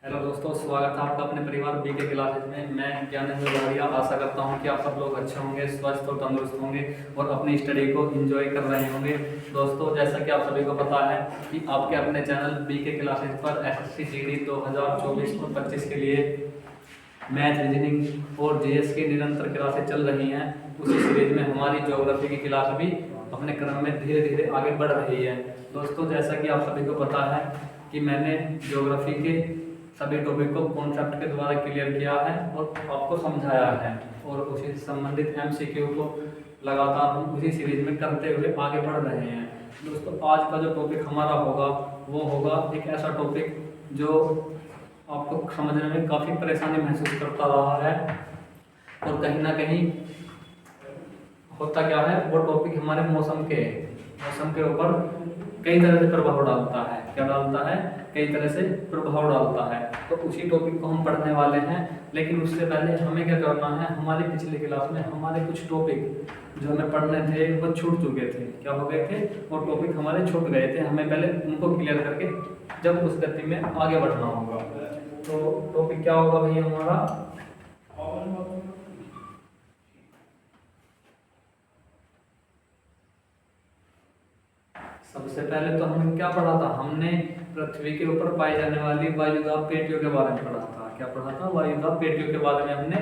Hello दोस्तों, स्वागत है आपका अपने परिवार बीके क्लासेज में। मैं ज्ञानेंद्र भारिया आशा करता हूं कि आप सब लोग अच्छे होंगे, स्वस्थ और तंदुरुस्त होंगे और अपनी स्टडी को एंजॉय कर रहे होंगे। दोस्तों, जैसा कि आप सभी को पता है कि आपके अपने चैनल बीके क्लासेज पर एसएससी जीडी 2024 और 25 के लिए मैथ, रीजनिंग और जीएस की निरंतर क्लासेज चल रही हैं। उसी सीरीज में हमारी ज्योग्राफी की क्लास भी अपने क्रम में धीरे धीरे आगे बढ़ रही है। दोस्तों, जैसा कि आप सभी को पता है कि मैंने ज्योग्राफी के सभी टॉपिक को कॉन्सेप्ट के द्वारा क्लियर किया है और आपको समझाया है, और उसी से संबंधित एमसीक्यू को लगातार हम उसी सीरीज में करते हुए आगे बढ़ रहे हैं। दोस्तों, आज का जो टॉपिक हमारा होगा वो होगा एक ऐसा टॉपिक जो आपको समझने में काफ़ी परेशानी महसूस करता रहा है, और कहीं ना कहीं होता क्या है, वो टॉपिक हमारे मौसम के ऊपर कई तरह से प्रभाव डालता है। क्या डालता है? कई तरह से प्रभाव डालता है। तो उसी टॉपिक को हम पढ़ने वाले हैं, लेकिन उससे पहले हमें क्या करना है, हमारी पिछली क्लास में हमारे कुछ टॉपिक जो हमें पढ़ने थे वो छूट चुके थे। क्या हो गए थे? वो टॉपिक हमारे छूट गए थे। हमें पहले उनको क्लियर करके जब उस गति में आगे बढ़ना होगा। तो टॉपिक क्या होगा भैया हमारा? सबसे पहले तो हमने क्या पढ़ा था? हमने पृथ्वी के ऊपर पाई जाने वाली वायुदाब पेटियों के बारे में पढ़ा था। क्या पढ़ा था? वायुदाब पेटियों के बारे में हमने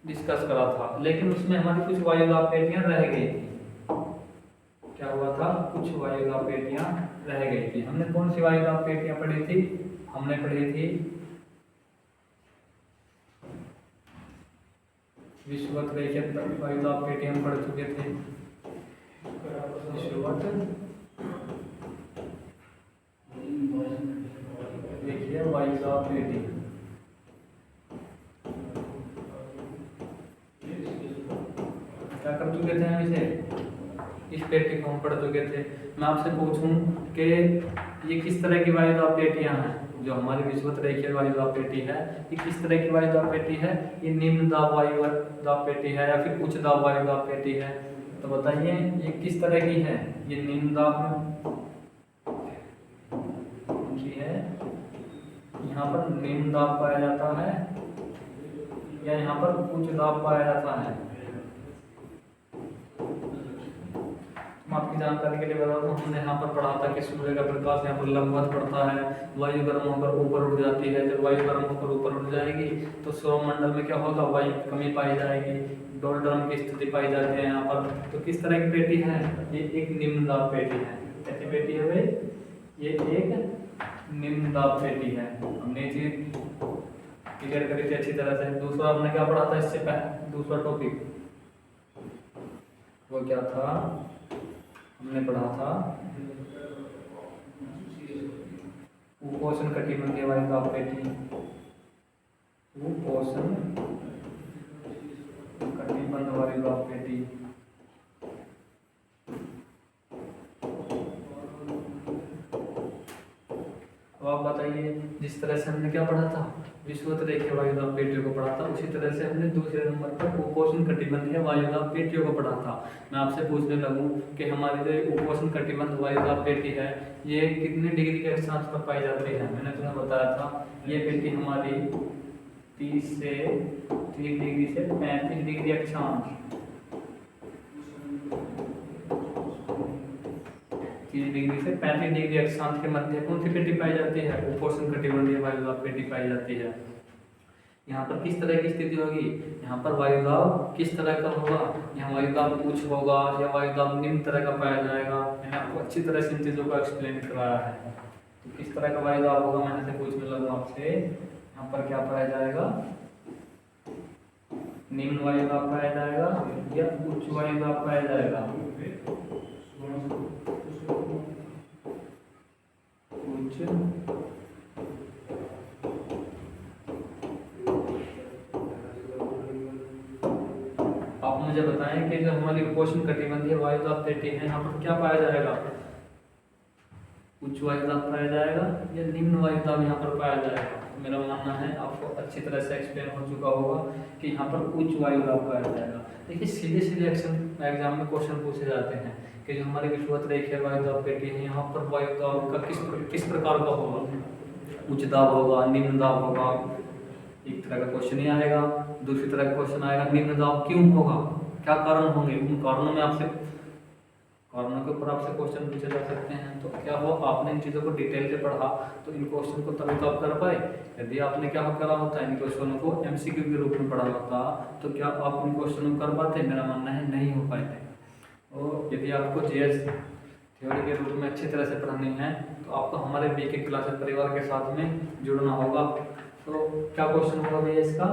डिस्कस करा था, लेकिन उसमें हमारी कुछ वायुदाब पेटियां रह गई थी। क्या हुआ था? कुछ वायुदाब पेटियां रह गई थी। हमने कौन सी वायुदाब पेटियां पढ़ी थी? हमने पढ़ी थी विषुवत रेखित वायुदाब पेटियां पढ़ चुके थे। विषुवत देखिए वायुदाब पेटी क्या कर चुके थे हम इसे? इस पेटी को हम पढ़ चुके थे। मैं आपसे पूछूं कि ये किस तरह की वायुदाब पेटियां हैं? जो हमारी विषुवत रेखीय वायुदाब पेटी है, ये किस तरह की वायुदाब पेटी है? ये निम्न दाब वायुदाब पेटी है या फिर उच्च दाब वायुदाब पेटी है? तो बताइए ये किस तरह की है? ये निम्न दाब की है, यहाँ पर निम्न दाब पाया जाता है या यहाँ पर उच्च दाब पाया जाता है? हम आपकी जानकारी के लिए बता दूं, हमने यहाँ पर पढ़ा था कि सूर्य का प्रकाश यहाँ पर लंबवत पड़ता है, वायु गर्म होकर ऊपर उठ जाती है। जब वायु गर्म होकर ऊपर उठ जाएगी तो सौरमंडल में क्या होगा? वायु की कमी पाई जाएगी, डोलड्रम की स्थिति पाई जाती है यहाँ पर। तो किस तरह की पेटी है? ये एक निम्न दाब पेटी है। कैसी पेटी है भाई? ये एक निम्न दाब पेटी है। हमने चीज क्लियर करी थी अच्छी तरह से। दूसरा हमने क्या पढ़ा था इससे पहले? दूसरा टॉपिक वो क्या था? हमने पढ़ा था उपोष्ण कटिबंधीय वायुदाब पेटी। उपोष्ण कटिबंध वायुदाब पेटी। अब आप बताइए, जिस तरह से हमने क्या पढ़ा था, विषुवत रेखीय वायुदाब पेटियों को पढ़ा था, उसी तरह से हमने दूसरे नंबर पर उपोष्ण कटिबंधीय वायुदाब पेटियों को पढ़ा था। मैं आपसे पूछने लगूं कि हमारी जो उपोष्ण कटिबंध वायुदाब पेटी है, ये कितने डिग्री के अक्षांश पर पाई जाती है? मैंने तुम्हें बताया था ये पेटी हमारी 30 डिग्री से 35 डिग्री अक्षांश, 30 डिग्री से 35 डिग्री अक्षांश के मध्य कौन सी पेटी पाई जाती है? उपोष्ण कटिबंधीय वायुदाब पेटी पाई जाती है। यहाँ पर किस तरह की स्थिति होगी? यहाँ पर वायुदाब किस तरह का होगा? यहाँ वायुदाब उच्च होगा या वायुदाब निम्न तरह का पाया जाएगा? मैंने आपको अच्छी तरह से इन चीज़ों को एक्सप्लेन कराया है। तो किस तरह का वायुदाब होगा? मैंने से पूछने लगूँ आपसे, यहाँ पर क्या पाया जाएगा? निम्न वायुदाब पाया जाएगा या उच्च वायुदाब पाया जाएगा? आप मुझे बताएं कि जो हमारी उपोष्ण कटिबंधीय वायुदाब पेटी है, यहाँ पर क्या पाया जाएगा? उच्च वायुदाब पाया जाएगा या निम्न वायुदाब यहाँ पर पाया जाएगा? मेरा मानना है आपको अच्छी तरह से एक्सप्लेन हो चुका होगा कि यहाँ पर उच्च वायुदाब पाया जाएगा। देखिए, सीधे सीधे एग्जाम में क्वेश्चन पूछे जाते हैं कि जो हमारी विषुवत रेखीय वायुदाब पेटी है, यहाँ पर वायुदाब का किस प्रकार का होगा? उच्च दाब होगा, निम्न दाब होगा, एक तरह का क्वेश्चन ही आएगा। दूसरी तरह का क्वेश्चन आएगा निम्न दाब क्यों होगा, क्या कारण होंगे, उन कारणों में आपसे कारणों के ऊपर आपसे क्वेश्चन पूछे जा सकते हैं। तो क्या हो, आपने इन चीज़ों को डिटेल से पढ़ा तो इन क्वेश्चन को तभी तो आप कर पाए। यदि आपने क्या करा होता है, इन क्वेश्चनों को एमसीक्यू के रूप में पढ़ा होता तो क्या आप इन क्वेश्चनों को कर पाते? मेरा मानना है नहीं हो पाते। और यदि आपको जीएस थ्योरी के रूप में अच्छी तरह से पढ़नी है तो आपको हमारे बीके क्लासेस परिवार के साथ में जुड़ना होगा। तो क्या क्वेश्चन होगा भैया इसका,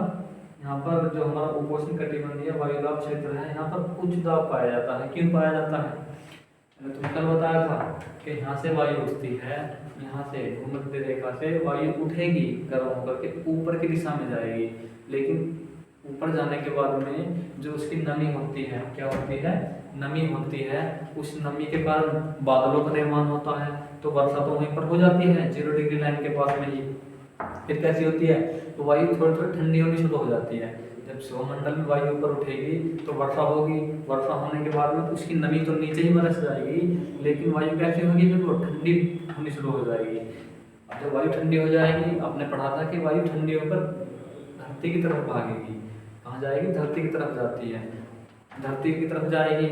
यहाँ पर जो हमारा उपोष्ण कटिबंधीय वायुदाब क्षेत्र है, यहाँ पर उच्च दाब पाया जाता है। क्यों पाया जाता है? मैंने तुम्हें कल बताया था कि यहाँ से वायु उठती है, यहाँ से भूमध्य रेखा से वायु उठेगी गर्म होकर के ऊपर की दिशा में जाएगी, लेकिन ऊपर जाने के बाद में जो उसकी नमी होती है, क्या होती है, नमी होती है, उस नमी के कारण बादलों का निर्माण होता है। तो वर्षा तो वहीं पर हो जाती है 0 डिग्री लाइन के पास में ही। फिर कैसी होती है, तो वायु थोड़ी थोड़ी ठंडी होनी शुरू हो जाती है। जब सौरमंडल में वायु ऊपर उठेगी तो वर्षा होगी, वर्षा होने के बाद में उसकी नमी तो नीचे ही बरस जाएगी, लेकिन वायु कैसी होगी, फिर वो ठंडी होनी शुरू हो जाएगी। अब जब वायु ठंडी हो जाएगी, आपने पढ़ा था कि वायु ठंडी होकर धरती की तरफ भागेगी। कहाँ जाएगी? धरती की तरफ जाती है। धरती की तरफ जाएगी,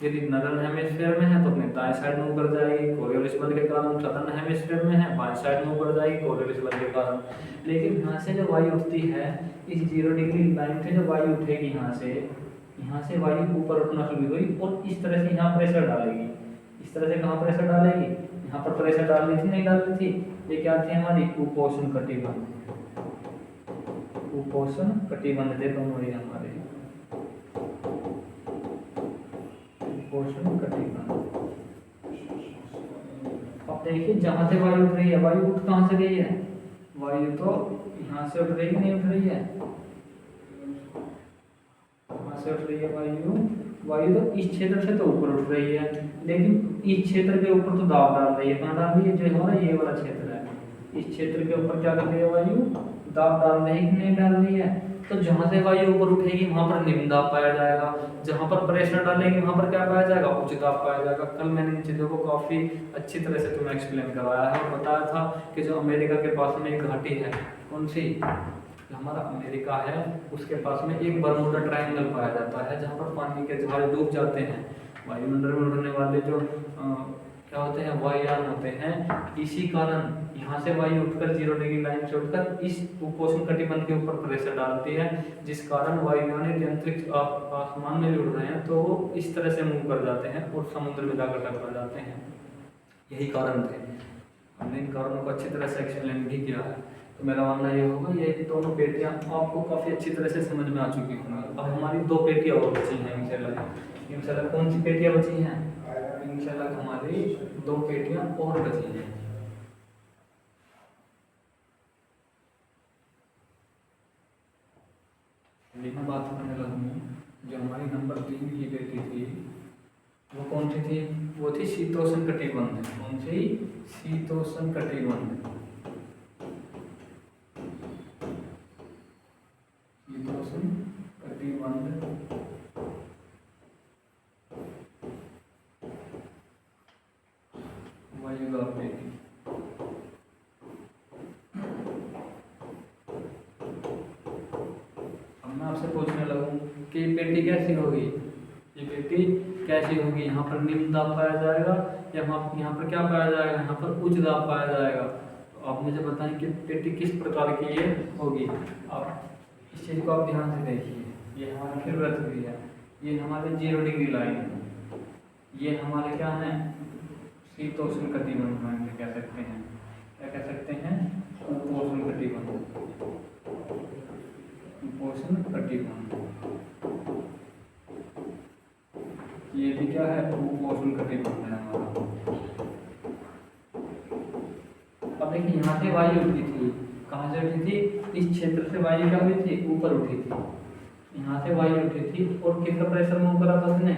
यदि नदर्न हेमिस्फीयर में है तो अपने दाएं साइड में ऊपर जाएगी कोरियोलिस बल के कारण, सदर्न हेमिस्फीयर में है बाएं साइड में ऊपर जाएगी कोरियोलिस बल के कारण। लेकिन यहाँ से जो वायु उठती है, इस 0 डिग्री लाइन से जो वायु उठेगी, यहाँ से वायु ऊपर उठना शुरू हुई और इस तरह से यहाँ प्रेशर डालेगी। इस तरह से कहाँ प्रेशर डालेगी? यहाँ पर प्रेशर डालनी थी, नहीं डालनी थी? ये क्या थी हमारी उपोष्ण कटिबंध। उपोष्ण कटिबंध थे दोनों ही हमारे, उपोष्ण कटिबंध। अब देखिए जहां से वायु उठ रही है, वायु उठ कहां से रही है? वायु तो यहाँ से उठ रही है, नहीं उठ रही है? कहां से उठ रही है वायु? वायु तो इस क्षेत्र से तो ऊपर उठ रही है, लेकिन इस क्षेत्र के ऊपर तो दाब डाल रही है। कहाँ डाल रही है? जो हमारा ये वाला क्षेत्र है, इस क्षेत्र के ऊपर क्या कर रही है वायु? दाब डाल रही है कि नहीं डाल रही है? तो जहां से वायु ऊपर उठेगी वहां पर निम्न दाब पाया जाएगा, जहां पर प्रेशर डालेगी वहां पर क्या पाया जाएगा? उच्च दाब पाया जाएगा। कल मैंने इन चीज़ों को काफ़ी अच्छी तरह से तुम्हें एक्सप्लेन करवाया है और बताया था कि जो अमेरिका के पास में एक घाटी है, कौन सी? हमारा अमेरिका है, उसके पास में एक बरमूडा ट्रायंगल पाया जाता है, जहाँ पर पानी के जहाज डूब जाते हैं। वायुमंडल में उड़ने वाले जो क्या होते हैं, वायुयान होते हैं। इसी कारण यहाँ से वायु उठकर 0 डिग्री लाइन से उठकर इस उपोष्ण कटिबंध के ऊपर प्रेशर डालती है, जिस कारण वायुयान यदि अंतरिक्ष आसमान में भी उड़ रहे हैं तो वो इस तरह से मूव कर जाते हैं और समुद्र में जाकर टकरा जाते हैं। यही कारण थे। हमने इन कारणों को अच्छी तरह से एक्सप्लेन भी किया है। तो मेरा मानना ये होगा, ये दोनों पेटियाँ आपको काफ़ी अच्छी तरह से समझ में आ चुकी होंगी। अब हमारी 2 पेटियाँ और बची हैं इंशाल्लाह। कौन सी पेटियाँ बची हैं? इंशाल्लाह हमारी 2 पेटियाँ और बची हैं। मैं बात करने लगूँ, जो हमारी नंबर 3 की पेटी थी वो कौन सी थी? वो थी शीतोष्ण कटिबंध। कौन सी? शीतोष्ण कटिबंध। शीतोष्ण कटिबंध वायुदाब पेटी। अब मैं आपसे पूछने लगूं कि ये पेटी कैसी होगी? ये पेटी कैसी होगी? यहाँ पर निम्न दाब पाया जाएगा या यहाँ पर क्या पाया जाएगा? यहाँ पर उच्च दाब पाया जाएगा। तो आप मुझे बताएं कि पेटी किस प्रकार की ये होगी। आप इस चीज़ को आप ध्यान से देखिए। ये हमारी फिर वृत्त हुई है, ये हमारे 0 डिग्री लाइन है, ये हमारे क्या है? शीतोष्ण कटिबंध कह सकते हैं। क्या कह सकते हैं? उपोष्ण कटिबंध। उपोष्ण कटिबंध, ये भी क्या है? उपोष्ण कटिबंध है हमारा। अब देखिए यहाँ से वायु उठी थी, कहाँ से उठी थी? इस क्षेत्र से वायु क्या हुई थी? ऊपर उठी थी। यहाँ से वायु उठी थी और कितना प्रेशर मूव करा था उसने?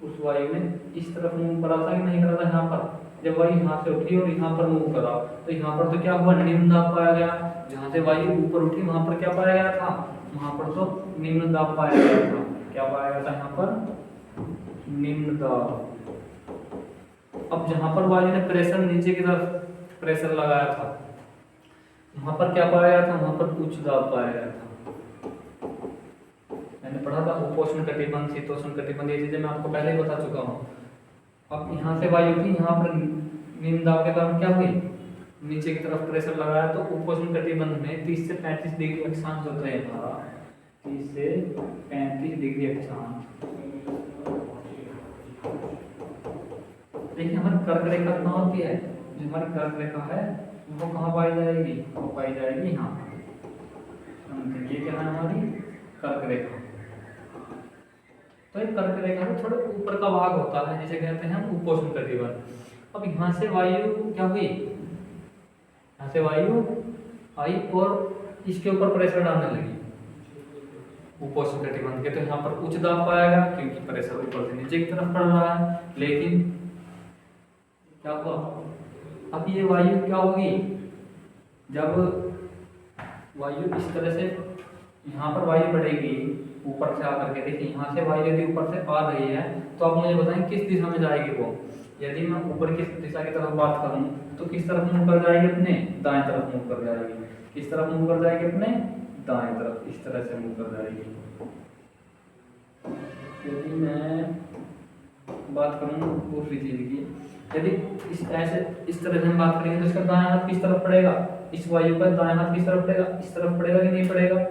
उस वायु ने इस तरफ मूव करा था कि नहीं करा था? यहाँ पर जब वायु यहाँ से उठी और यहाँ पर मूव करा तो यहाँ पर तो क्या हुआ? निम्न दाब पाया गया। जहाँ से वायु ऊपर उठी वहां पर क्या पाया गया था? वहां पर तो निम्न दाब पाया गया था। क्या पाया गया था यहाँ पर? निम्न दाब। अब जहाँ पर वायु ने प्रेशर नीचे की तरफ प्रेशर लगाया था, वहां पर क्या पाया गया था, वहां पर उच्च दाब पाया गया था। मैंने पढ़ा था उपोष्ण कटिबंध, शीतोष्ण कटिबंध, ये चीजें मैं आपको पहले ही बता चुका हूँ। अब यहाँ से वायु थी, यहाँ पर निम्न दाब के कारण क्या हुई, नीचे की तरफ प्रेशर लगाया, तो उपोष्ण कटिबंध में 30 से 35 डिग्री अक्षांश होता है हमारा, 30 से 35 डिग्री अक्षांश। देखिए हमारी कर्क रेखा कहाँ होती है, जो हमारी कर्क रेखा है वो कहाँ पाई जाएगी, वो पाई जाएगी यहाँ। ये क्या है हमारी कर्क रेखा। तो एक कर्क रेखा में थोड़े ऊपर का भाग होता है जिसे कहते हैं हम उपोष्ण कटिबंध। अब यहाँ से वायु क्या हुई, यहाँ से वायु आई और इसके ऊपर प्रेशर डालने लगी उपोष्ण कटिबंध के, तो यहाँ पर उच्च दाब पाएगा क्योंकि प्रेशर ऊपर से नीचे की तरफ पड़ रहा है। लेकिन क्या हुआ, अब ये वायु क्या होगी, जब वायु इस तरह से यहाँ पर वायु बढ़ेगी ऊपर से आकर के, देखिए यहाँ से वायु यदि ऊपर से आ रही है तो आप मुझे बताएं किस दिशा में जाएगी वो। यदि मैं ऊपर की दिशा की तरफ बात करूं तो किस तरफ मुंह कर जाएगी, अपने दाएं तरफ मुंह कर जाएगी। किस तरफ मुंह कर जाएगी, अपने दाएं तरफ, इस तरह से मुंह कर जाएगी। यदि मैं बात करूं दूसरी चीज की, यदि इस ऐसे इस तरह से हम बात करेंगे तो इसका दाएं हाथ किस तरफ पड़ेगा, इस वायु का दाएं हाथ किस तरफ पड़ेगा, इस तरफ पड़ेगा कि नहीं पड़ेगा,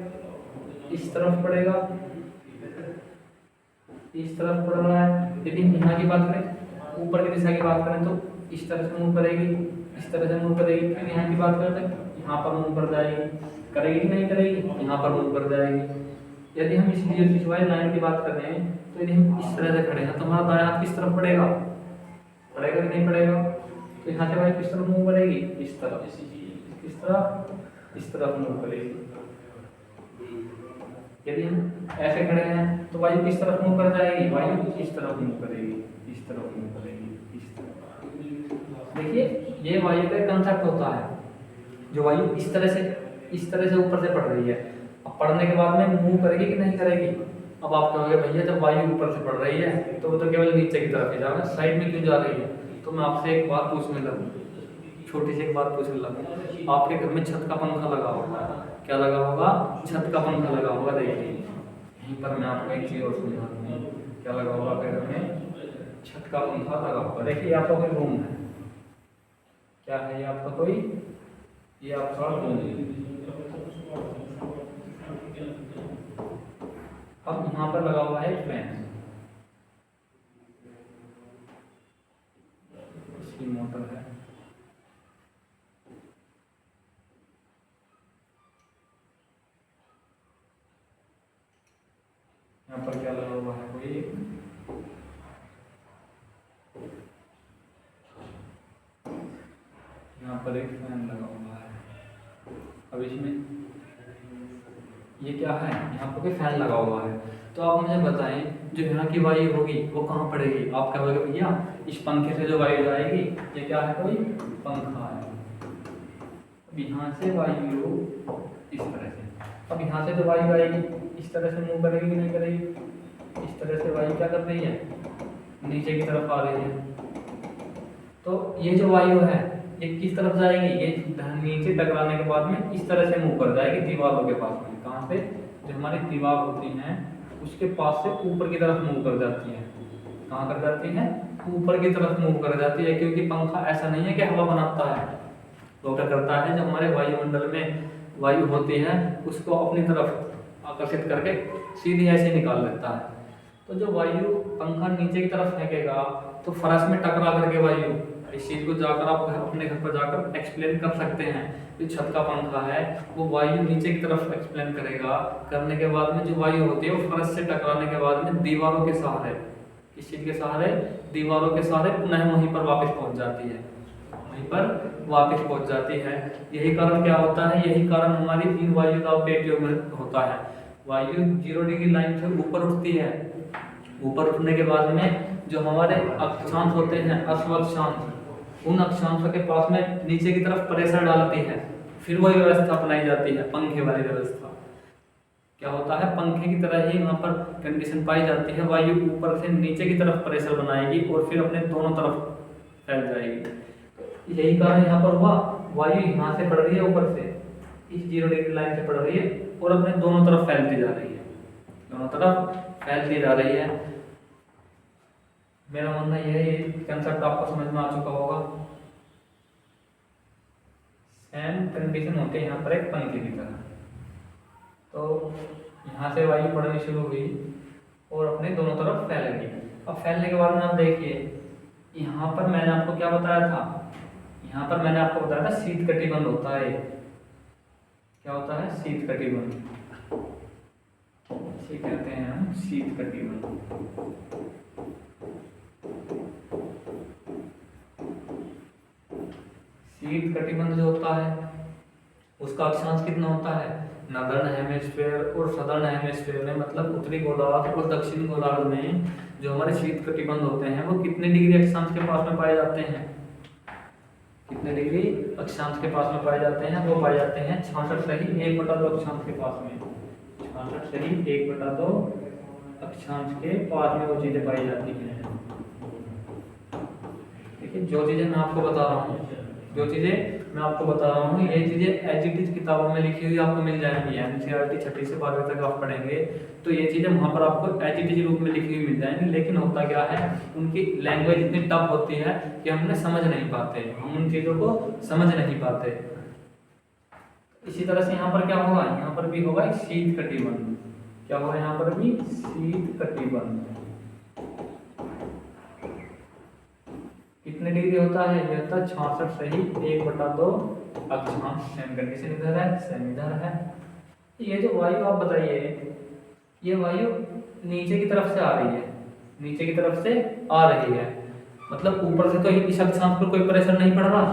इस तरफ पड़ेगा, इस तरफ पड़ रहा है। यदि यहाँ की बात करें, ऊपर की दिशा की बात करें तो इस तरह से मुंह करेगी, इस तरह से मुंह करेगी। फिर यहाँ की बात करें तो यहाँ पर मुंह कर जाएगी, करेगी कि नहीं करेगी, यहाँ पर मुंह कर जाएगी। यदि हम इस वायु लाइन की बात कर रहे हैं तो यदि हम इस तरह से खड़े हैं तो हमारा दायां हाथ किस तरफ पड़ेगा, पड़ेगा कि नहीं पड़ेगा। तो यहाँ से वायु किस तरफ मुंह करेगी, इस तरफ, किस तरफ, इस तरफ मुंह करेगी। यदि हम ऐसे खड़े हैं तो वायु किस तरफ मुंह कर जाएगी, वायु इस तरफ मुंह करेगी, इस तरफ मुंह करेगी, इस तरफ। देखिए ये वायु का कंसेप्ट होता है, जो वायु इस तरह से ऊपर से पड़ रही है। अब पढ़ने के बाद में मुंह करेगी कि नहीं करेगी। अब आप कहोगे भैया जब वायु ऊपर से पड़ रही है तो वो तो केवल नीचे की तरफ ही जा रहा है, साइड में क्यों जा रही है। तो मैं आपसे एक बात पूछने लगूँ, छोटी सी एक बात पूछने लगूँ। आपके घर में छत का पंखा लगा होगा, क्या लगा होगा, छत का पंखा लगा होगा। देखिए यहीं पर मैं आपको एक चीज़ और समझा दूँ, क्या लगा होगा आपके घर में, छत का पंखा लगा होगा। देखिए आपका कोई रूम है, क्या है ये आपका कोई, ये आपका रूम है। अब यहाँ पर लगा हुआ है फैन, इसकी मोटर है। यहाँ पर क्या लगा हुआ है, कोई यहाँ पर एक फैन लगा हुआ है। अब इसमें ये क्या है, यहाँ पर कोई फैन लगा हुआ है। तो आप मुझे बताएं जो यहाँ की वायु होगी वो कहाँ पड़ेगी। आप क्या कहोगे भैया इस पंखे से जो वायु जाएगी, ये क्या है, कोई पंखा है। अब यहाँ से वायु इस तरह से, अब यहाँ से जो वायु आएगी इस तरह से मुंह करेगी कि नहीं करेगी। इस तरह से वायु क्या कर रही है, नीचे की तरफ आ रही है। तो ये जो वायु है ये किस तरफ जाएगी, ये नीचे टकराने के बाद में इस तरह से मुंह कर जाएगी दीवारों के पास में। कहाँ से, जो हमारी दीवार होती हैं उसके पास से ऊपर की तरफ मुंह कर जाती है। कहाँ कर जाती है, ऊपर की तरफ मुंह कर जाती है, क्योंकि पंखा ऐसा नहीं है कि हवा बनाता है। वो क्या करता है, जो हमारे वायुमंडल में वायु होती है उसको अपनी तरफ आकर्षित करके सीधी ऐसे निकाल लेता है। तो जो वायु पंखा नीचे की तरफ फेंकेगा तो फर्श में टकरा करके वायु, इस चीज को जाकर आप अपने घर पर जाकर एक्सप्लेन कर सकते हैं। जो छत का पंखा है वो वायु नीचे की तरफ एक्सप्लेन करेगा, करने के बाद में जो वायु होती है वो फर्श से टकराने के बाद में दीवारों के सहारे, किस चीज के सहारे, दीवारों के सहारे पुनः वहीं पर वापस पहुंच जाती है, वहीं पर वापस पहुंच जाती है। यही कारण क्या होता है, यही कारण हमारी इन वायु दाब पेटियों में होता है। वायु 0 डिग्री लाइन से ऊपर उठती है, ऊपर उठने के बाद में जो हमारे अक्षांश होते हैं, अश्वक्षांश, उन अक्षांशों के पास में नीचे की तरफ प्रेशर डालती है, फिर वही व्यवस्था अपनाई जाती है, पंखे वाली व्यवस्था। क्या होता है, पंखे की तरह ही वहाँ पर कंडीशन पाई जाती है। वायु ऊपर से नीचे की तरफ प्रेशर बनाएगी और फिर अपने दोनों तरफ फैल जाएगी। यही कारण यहाँ पर हुआ, वायु यहाँ से बढ़ रही है ऊपर से, इस 0 डिग्री लाइन से पड़ रही है और अपने दोनों तरफ फैलती जा रही है, दोनों तरफ फैलती जा रही है। मेरा मानना यह है, ये कंसेप्ट आपको समझ में आ चुका होगा। सेम कंडीशन होती है यहाँ पर एक पंक्ति की तरह। तो यहाँ से वायु बढ़नी शुरू हुई और अपने दोनों तरफ फैल गई। अब फैलने के बाद में आप देखिए, यहाँ पर मैंने आपको क्या बताया था, यहाँ पर मैंने आपको बताया था शीत कटिबंध होता है। क्या होता है? शीत कटिबंध, इसे कहते हैं हम शीत कटिबंध। शीत कटिबंध जो होता है उसका अक्षांश कितना होता है? नॉर्दर्न हेमिस्फीयर और सदर्न हेमिस्फीयर में, मतलब उत्तरी गोलार्ध और दक्षिणी गोलार्ध में जो हमारे शीत कटिबंध होते हैं वो कितने डिग्री अक्षांश के पास में पाए जाते हैं? कितने डिग्री अक्षांश के पास में पाए जाते हैं? वो पाए जाते हैं 66 अक्षांश के पास में। 66 अक्षांश के पास में वो चीजें पाई जाती हैं। देखिए, जो चीजें मैं आपको बता रहा हूँ, ये चीजें एज इट इज किताबों में लिखी हुई आपको मिल जाएंगी। एनसीईआरटी 6वीं से 12वीं तक आप पढ़ेंगे तो ये चीजें वहां पर आपको एज इट इज रूप में लिखी हुई मिल जाएंगी। लेकिन होता क्या है, उनकी लैंग्वेज इतनी टफ होती है कि हम उन्हें समझ नहीं पाते, हम उन चीजों को समझ नहीं पाते। इसी तरह से यहाँ पर क्या होगा? यहाँ पर भी होगा शीत कटिबंध। क्या होगा यहाँ पर भी? शीत कटिबंध। कितने डिग्री होता है? ये होता है 66 सही 1/2 अक्षांश। सेम कंडीशन इधर है, सेम इधर है। ये जो वायु आप बताइए, ये वायु नीचे की तरफ से आ रही है, नीचे की तरफ से आ रही है, मतलब ऊपर से तो इस अक्षांश पर कोई प्रेशर नहीं पड़ रहा।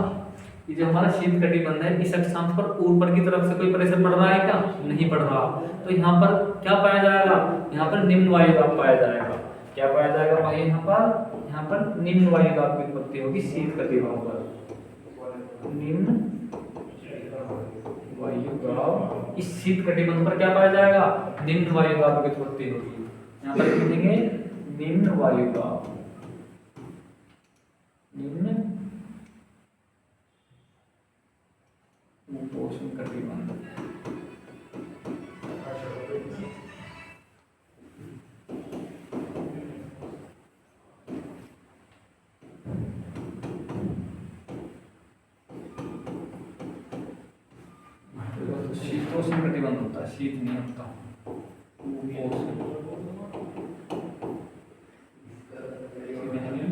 ये जो हमारा शीत कटिबंध है, इस अक्षांश पर ऊपर की तरफ से कोई प्रेशर पड़ रहा है क्या? नहीं पड़ रहा। तो यहाँ पर क्या पाया जाएगा? यहाँ पर निम्न वायु दाब पाया जाएगा। क्या पाया जाएगा भाई? यहाँ पर निम्न वायु दाब की उत्पत्ति होगी शीत कटिबंध पर। निम्न वायु दाब इस शीत कटिबंध पर क्या पाया जाएगा? निम्न वायु दाब की उत्पत्ति होगी। यहाँ पर लिखेंगे निम्न वायु दाब, निम्न उपोष्ण कटिबंध। शीतोष्ण कटिबंध होता है, शीत नहीं होता।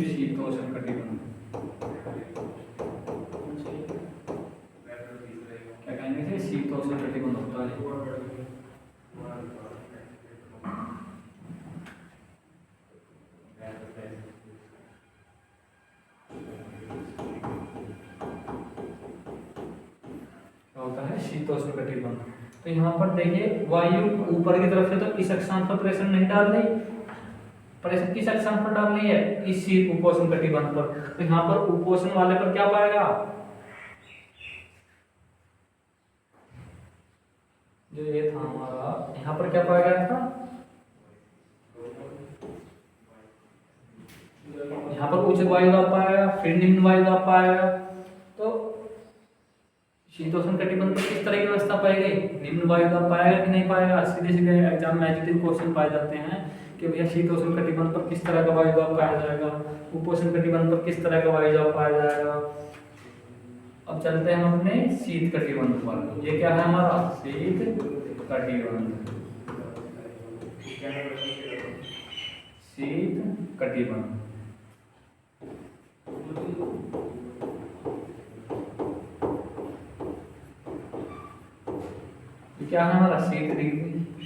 शीतोष्ण कटिबंध क्या कहेंगे थे? शीतोष्ण कटिबंध होता है। शीतोष्ण कटिबंध। तो यहाँ पर देखिए, वायु ऊपर की तरफ से तो इस अक्षांश पर प्रेशर नहीं डाल रही, प्रेशर किस अक्षांश पर डाल रही है? इस शीत उपोष्ण कटिबंध पर। तो यहाँ पर उपोष्ण वाले पर क्या पाएगा? जो ये था हमारा, यहाँ पर क्या पाया गया था? यहाँ पर उच्च वायु दाब पाएगा, फिर निम्न वायु दाब पाएगा। तो शीतोष्ण कटिबंध पर किस तरह की व्यवस्था पाई गई? निम्न वायु दाब पाएगा कि नहीं पाएगा? सीधे सीधे एग्जाम में एग्जिटिव क्वेश्चन पाए जाते हैं कि भैया शीतोष्ण कटिबंध पर किस तरह का वायु दाब पाया जाएगा, उपोष्ण कटिबंध पर किस तरह का वायु दाब पाया जाएगा। अब चलते हैं हम अपने शीत कटिबंध पर। ये क्या है हमारा? शीत कटिबंध। शीत कटिबंध क्या है हमारा? शीत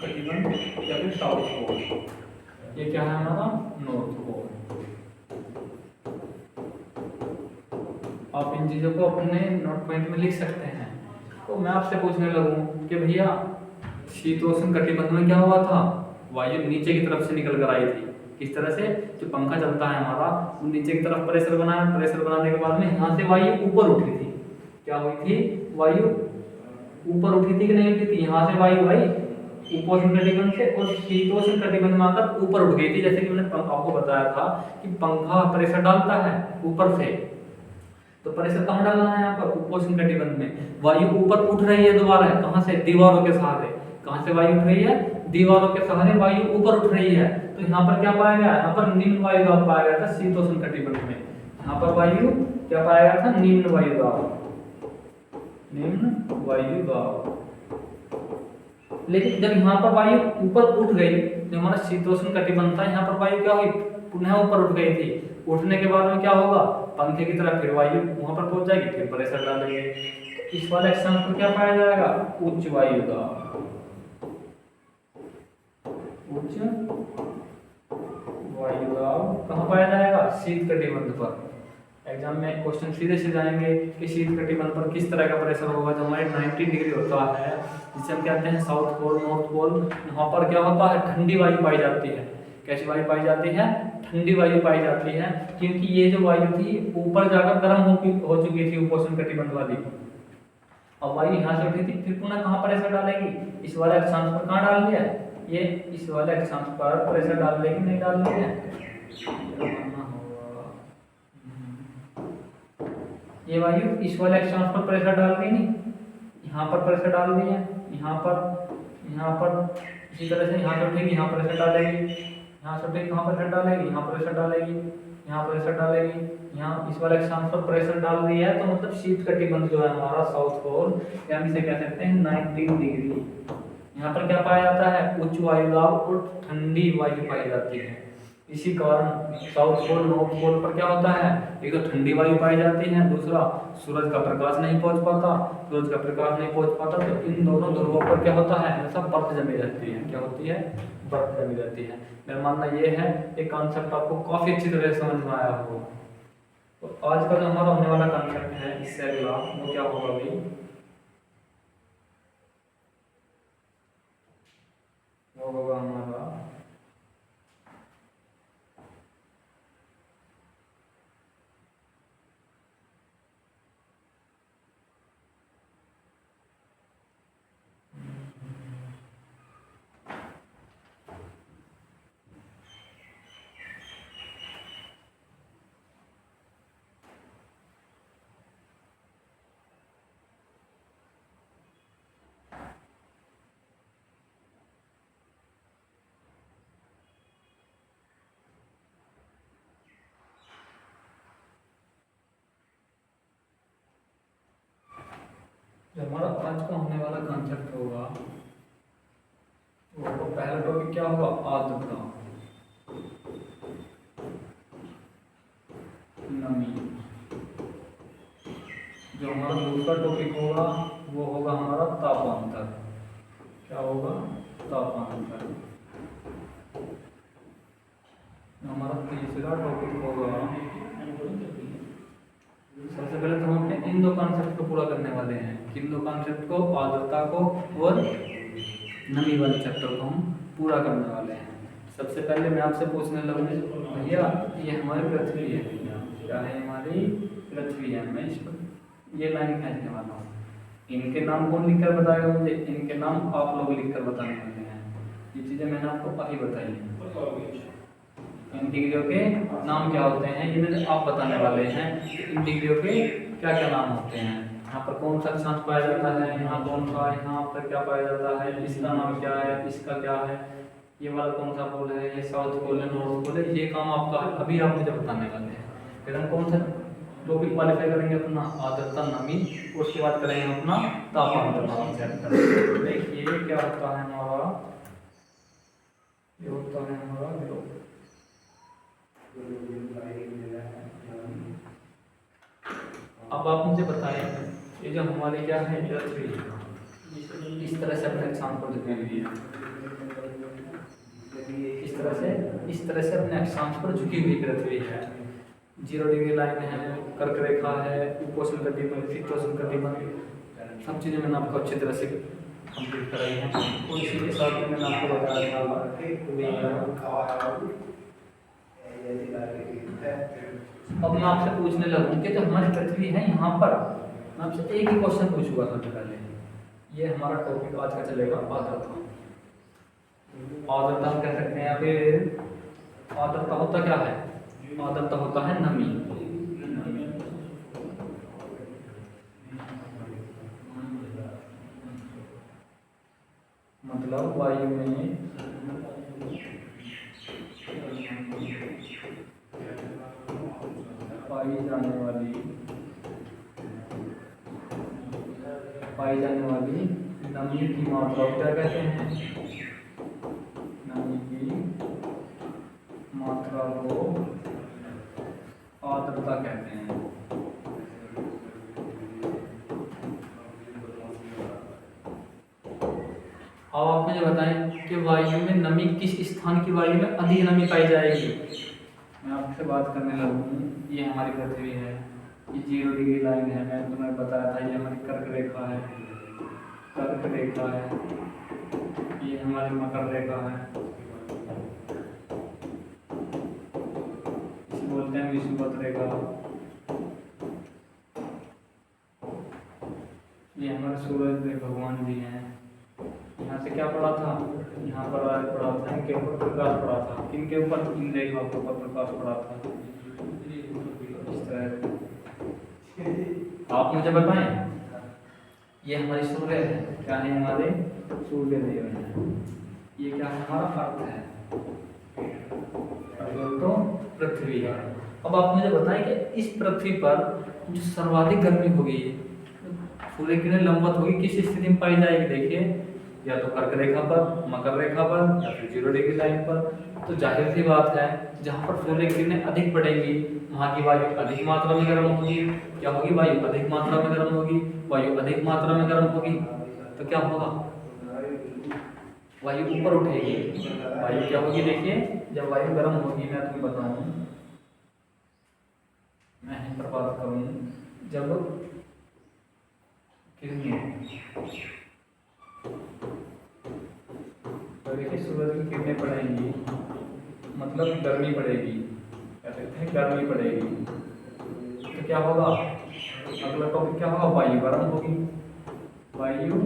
कटिबंध या फिर साउथ पोल। ये क्या है हमारा? North pole. आप इन चीजों को अपने नोट पॉइंट में लिख सकते हैं। तो मैं आपसे पूछने लगूं कि भैया शीतोष्ण कटिबंध में क्या हुआ था? वायु नीचे की तरफ से निकल कर आई थी। किस तरह से? जो पंखा चलता है हमारा, वो नीचे की तरफ प्रेशर बनाया, प्रेशर बनाने के बाद में यहाँ से वायु ऊपर उठी थी। क्या हुई थी? वायु ऊपर उठी थी कि नहीं उठी थी? यहाँ से वायु भाई उपोष्ण कटिबंध से और शीतोष्ण कटिबंध में आकर ऊपर उठ गई थी। जैसे कि मैंने आपको बताया था कि पंखा प्रेशर डालता है ऊपर से, तो प्रेशर कहाँ डालना है यहाँ पर, उपोष्ण कटिबंध में। वायु ऊपर उठ रही है दोबारा, कहाँ से, दीवारों के सहारे। कहाँ से वायु उठ रही है, दीवारों के सहारे वायु ऊपर उठ रही है। तो यहाँ पर क्या पाया गया, यहाँ पर निम्न वायु दाब पाया गया था शीतोष्ण कटिबंध में। यहाँ पर वायु क्या पाया गया था, निम्न वायु दाब, निम्न वायु दाब। लेकिन जब यहाँ पर वायु ऊपर उठ गई, जो हमारा शीतोष्ण कटिबंध था, यहाँ पर वायु क्या हुई, पुनः ऊपर उठ गई थी। उठने के बाद में क्या होगा, पंखे की तरह फिर वायु वहां पर पहुंच जाएगी, फिर प्रेशर डालेंगे। तो इस वाले अक्षांश पर क्या पाया जाएगा, उच्च वायु दाब, उच्च वायु दाब कहाँ पाया जाएगा, शीत कटिबंध पर। एग्जाम में क्वेश्चन सीधे से जाएंगे कि शीत कटिबंध पर किस तरह का प्रेशर होगा। जो हमारे 90 डिग्री होता है, जिसे हम कहते हैं साउथ पोल, नॉर्थ पोल, वहां पर क्या होता है, ठंडी वायु पाई जाती है। कैसी वायु पाई जाती है, ठंडी वायु पाई जाती है, क्योंकि ये जो वायु थी ऊपर जाकर गर्म हो चुकी थी उपोष्ण कटिबंध वाली। अब वायु यहाँ से उठी थी, फिर पुनः कहाँ प्रेशर डालेगी, इस वाले अक्षांश पर। कहाँ डाल दिया, ये इस वाले अक्षांश पर प्रेशर डाल देगी, नहीं डाल दिया है, ये वायु इस वाले अक्षांश पर प्रेशर डाल दी, नहीं यहाँ पर प्रेशर डाल दी है, यहाँ पर इसी तरह से यहाँ से उठेगी, यहाँ प्रेशर डालेगी, यहाँ से उठेगी, कहाँ प्रेशर डालेगी, यहाँ प्रेशर डालेगी, यहाँ प्रेशर डालेगी, यहाँ इस वाले अक्षांश पर प्रेशर डाल दी है। तो मतलब शीत कटिबंध जो है हमारा साउथ पोल, या हम इसे कह सकते हैं 19 डिग्री। यहाँ पर क्या पाया जाता है, उच्च वायु दाब और ठंडी वायु पाई जाती है। इसी कारण साउथ पोल, नॉर्थ पोल पर क्या होता है, एक तो ठंडी वायु पाई जाती है, दूसरा सूरज का प्रकाश नहीं पहुंच पाता। सूरज का प्रकाश नहीं पहुंच पाता तो इन दोनों ध्रुवों पर क्या होता है, हमेशा बर्फ जमी रहती है। क्या होती है, बर्फ जमी रहती है। मेरा मानना ये है, एक कॉन्सेप्ट आपको काफी अच्छी तरह से समझ में आया होगा। तो आज का जो हमारा होने वाला कॉन्सेप्ट है, इससे अगला वो क्या होगा भाई, वो होगा हमारा जो हमारा आज का होने वाला कॉन्सेप्ट होगा, वो पहला टॉपिक क्या होगा, आर्द्रता, नमी। जो हमारा दूसरा टॉपिक होगा वो होगा हमारा तापांतर। क्या होगा, तापांतर। हमारा तीसरा टॉपिक होगा, सबसे पहले तो हम अपने इन दो कॉन्सेप्ट को पूरा करने वाले हैं। किन दो कॉन्सेप्ट को, आर्द्रता को और नमी वाले चैप्टर को हम पूरा करने वाले हैं। सबसे पहले मैं आपसे पूछने लगूंगा, भैया ये हमारी पृथ्वी है, क्या है, हमारी पृथ्वी है। मैं इस पर ये लाइन खींचने वाला हूँ, इनके नाम कौन लिखकर बताएगा मुझे, इनके नाम आप लोग लिखकर बताने वाले हैं। ये चीज़ें मैंने आपको अभी बताई हैं। इन डिग्रियों के नाम क्या होते हैं, ये मैंने आप बताने वाले हैं। इन डिग्रियों के क्या क्या नाम होते हैं, यहाँ पर कौन सा अक्षांश पाया जाता है, यहाँ कौन सा, यहाँ पर क्या पाया जाता है, इसका नाम क्या है, इसका क्या है, ये वाला कौन सा पोल है, ये साउथ पोल है, नॉर्थ पोल है। ये काम आपका अभी आप मुझे बताने वाले हैं। फिर हम कौन सा टॉपिक क्वालिफाई करेंगे, अपना आर्द्रता, नमी, उसके बाद करेंगे अपना तापमान। देखिए क्या होता है हमारा, ये होता है हमारा ग्लोब। अब आप मुझे बताएं, ये जो हमारी क्या है, पृथ्वी इस तरह से अपने अक्षांश पर झुकी हुई है, इस तरह से अपने अक्षांश पर झुकी हुई पृथ्वी है। 0 डिग्री लाइन है, कर्क रेखा है, उपोष्ण कटिबंध, शीतोष्ण कटिबंध, सब चीज़ें मैंने आपको अच्छी तरह से कंप्लीट कराई हैं। और इसी के साथ मैंने आपको बताया था। अब मैं आपसे पूछने लगूँ कि जो हमारी पृथ्वी है, यहाँ पर मैं आपसे एक ही क्वेश्चन पूछूंगा सबसे पहले। ये हमारा टॉपिक आज का चलेगा, आर्द्रता। आर्द्रता हम कह सकते हैं, अभी आर्द्रता होता क्या है, आर्द्रता होता है नमी। मतलब वायु में पाई जाने वाली नमी की मात्रा को क्या कहते हैं? नमी की मात्रा को आर्द्रता कहते हैं। अब आप मुझे बताएं कि वायु में नमी किस स्थान की वायु में अधिक नमी पाई जाएगी। मैं आपसे बात करने लगूँ, ये हमारी पृथ्वी है, ये 0 डिग्री लाइन है, मैं तुम्हें बताया था, ये हमारी कर्क रेखा है, कर्क रेखा है, ये हमारी मकर रेखा है, इसे बोलते हैं विषुवत रेखा। ये हमारे सूरज देव भगवान जी हैं। यहाँ से क्या पड़ा था? यहाँ पर पड़ा था, इनके ऊपर प्रकाश पड़ा था। किनके ऊपर? इन रेखाओं के ऊपर प्रकाश पड़ा था। इस तरह आप मुझे बताएं, ये हमारी सूर्य है, क्या है? हमारे सूर्य देव हैं। ये क्या है? हमारा अर्थ है, तो पृथ्वी है। अब आप मुझे बताएं कि इस पृथ्वी पर जो सर्वाधिक गर्मी होगी, सूर्य की किरणें लंबवत होगी, किस स्थिति में पाई जाएगी? देखिए, या तो कर्क रेखा पर, मकर रेखा पर, या फिर 0 डिग्री लाइन पर। तो जाहिर सी बात है, जहाँ पर सूर्य की किरणें अधिक पड़ेंगी वहाँ की वायु अधिक मात्रा में गर्म होगी। क्या होगी? वायु अधिक मात्रा में गर्म होगी। वायु अधिक मात्रा में गर्म होगी तो क्या होगा? वायु ऊपर उठेगी। वायु क्या होगी? देखिए, जब वायु गर्म होगी, मैं तुम्हें बताऊँ, मैं यहीं पर बात करूँ, जब किरणें, तो देखिए सूरज की किरणें पड़ेंगी, मतलब गर्मी पड़ेगी, क्या कहते हैं? गर्मी पड़ेगी। तो क्या होगा? अगला टॉपिक क्या होगा? वायु गर्म होगी। वायु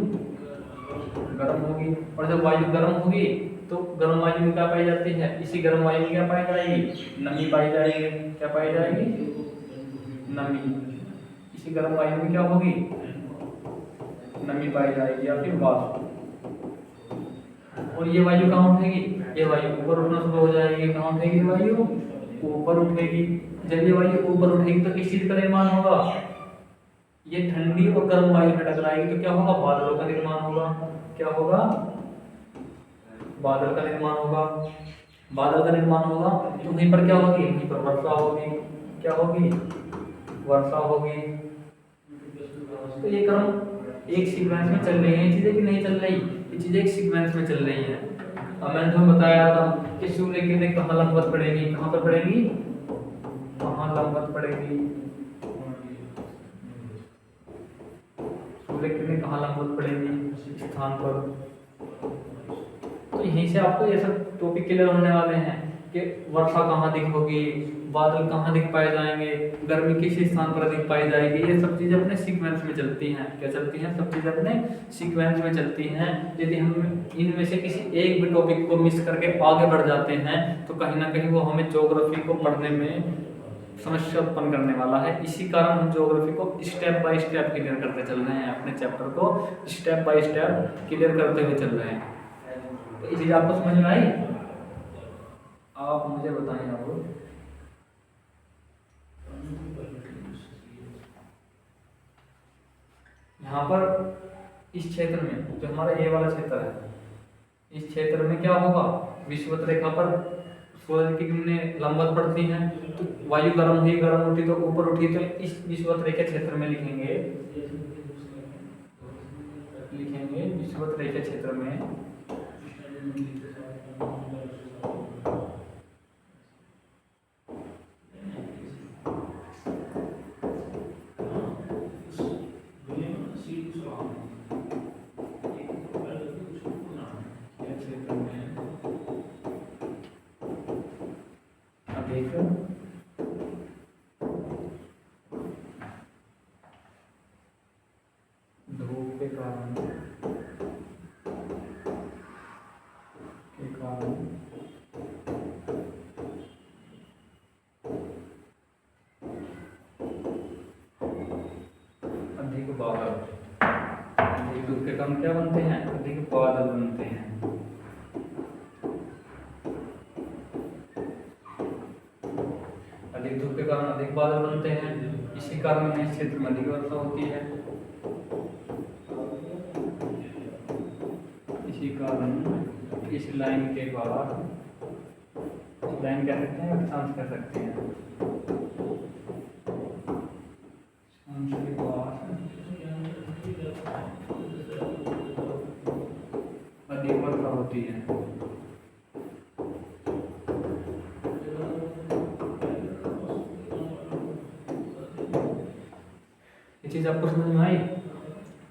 गर्म होगी, और जब वायु गर्म होगी तो गर्म वायु में क्या पाई जाती है? इसी गर्म वायु में क्या पाई जाएगी? नमी पाई जाएगी। क्या पाई जाएगी? नमी। इसी गर्म वायु में क्या होगी? नमी पाई जाएगी, या फिर वाष्प। और ये वायु कहाँ उठेगी? ये वायु ऊपर उठना शुरू हो जाएगी। कहाँ उठेगी? वायु ऊपर उठेगी। जब ये वायु ऊपर उठेगी तो किस चीज का निर्माण होगा? ये ठंडी और गर्म वायु में टकराएगी तो क्या होगा? बादलों का निर्माण होगा। क्या होगा? बादल का निर्माण होगा। बादल का निर्माण होगा तो वहीं पर क्या होगी? वहीं पर वर्षा होगी। क्या होगी? वर्षा होगी। तो ये क्रम एक सीक्वेंस में चल रही है चीजें, कि नहीं चल रही? ये चीजें एक सीक्वेंस में चल रही है। अब मैंने तुम्हें बताया था कि सूर्य की किरणें कहाँ लंबवत पड़ेगी? कहाँ पर पड़ेगी? कहाँ लंबवत पड़ेगी? सूर्य की किरणें कहाँ लंबवत पड़ेगी? स्थान पर। तो यहीं से आपको ये सब टॉपिक क्लियर होने वाले हैं कि वर्षा कहाँ अधिक होगी, बादल कहाँ अधिक पाए जाएंगे, गर्मी किस स्थान पर अधिक पाई जाएगी। ये सब चीज़ें अपने सीक्वेंस में चलती हैं। क्या चलती हैं? सब चीज़ें अपने सीक्वेंस में चलती हैं। यदि हम इनमें से किसी एक भी टॉपिक को मिस करके आगे बढ़ जाते हैं तो कहीं ना कहीं वो हमें ज्योग्राफी को पढ़ने में समस्या उत्पन्न करने वाला है। इसी कारण हम ज्योग्राफी को स्टेप बाय स्टेप क्लियर करते चल रहे हैं, अपने चैप्टर को स्टेप बाय स्टेप क्लियर करते हुए चल रहे हैं। तो ये चीज़ आपको समझ में आई? आप मुझे बताएं। अब यहाँ पर इस क्षेत्र में, जो हमारा ये वाला क्षेत्र है, इस क्षेत्र में क्या होगा? विषुवत रेखा पर सूरज की किरणें लंबवत पड़ती हैं, तो वायु गर्म हुई, गर्म उठी तो ऊपर उठी, तो इस विषुवत रेखा क्षेत्र में लिखेंगे विषुवत रेखा क्षेत्र में धूप के कारण अधिक बादल अधिक धूप के कारण क्या बनते हैं, अधिक बादल बनते हैं। अधिक धूप के कारण अधिक बादल बनते हैं, इसी कारण इस क्षेत्र में अधिक वर्षा होती है। इसी कारण इस लाइन के बाद, लाइन कह सकते हैं, अक्षांश कह सकते हैं, अक्षांश के बाद अधिक वर्षा होती है। ये चीज आपको समझ में आई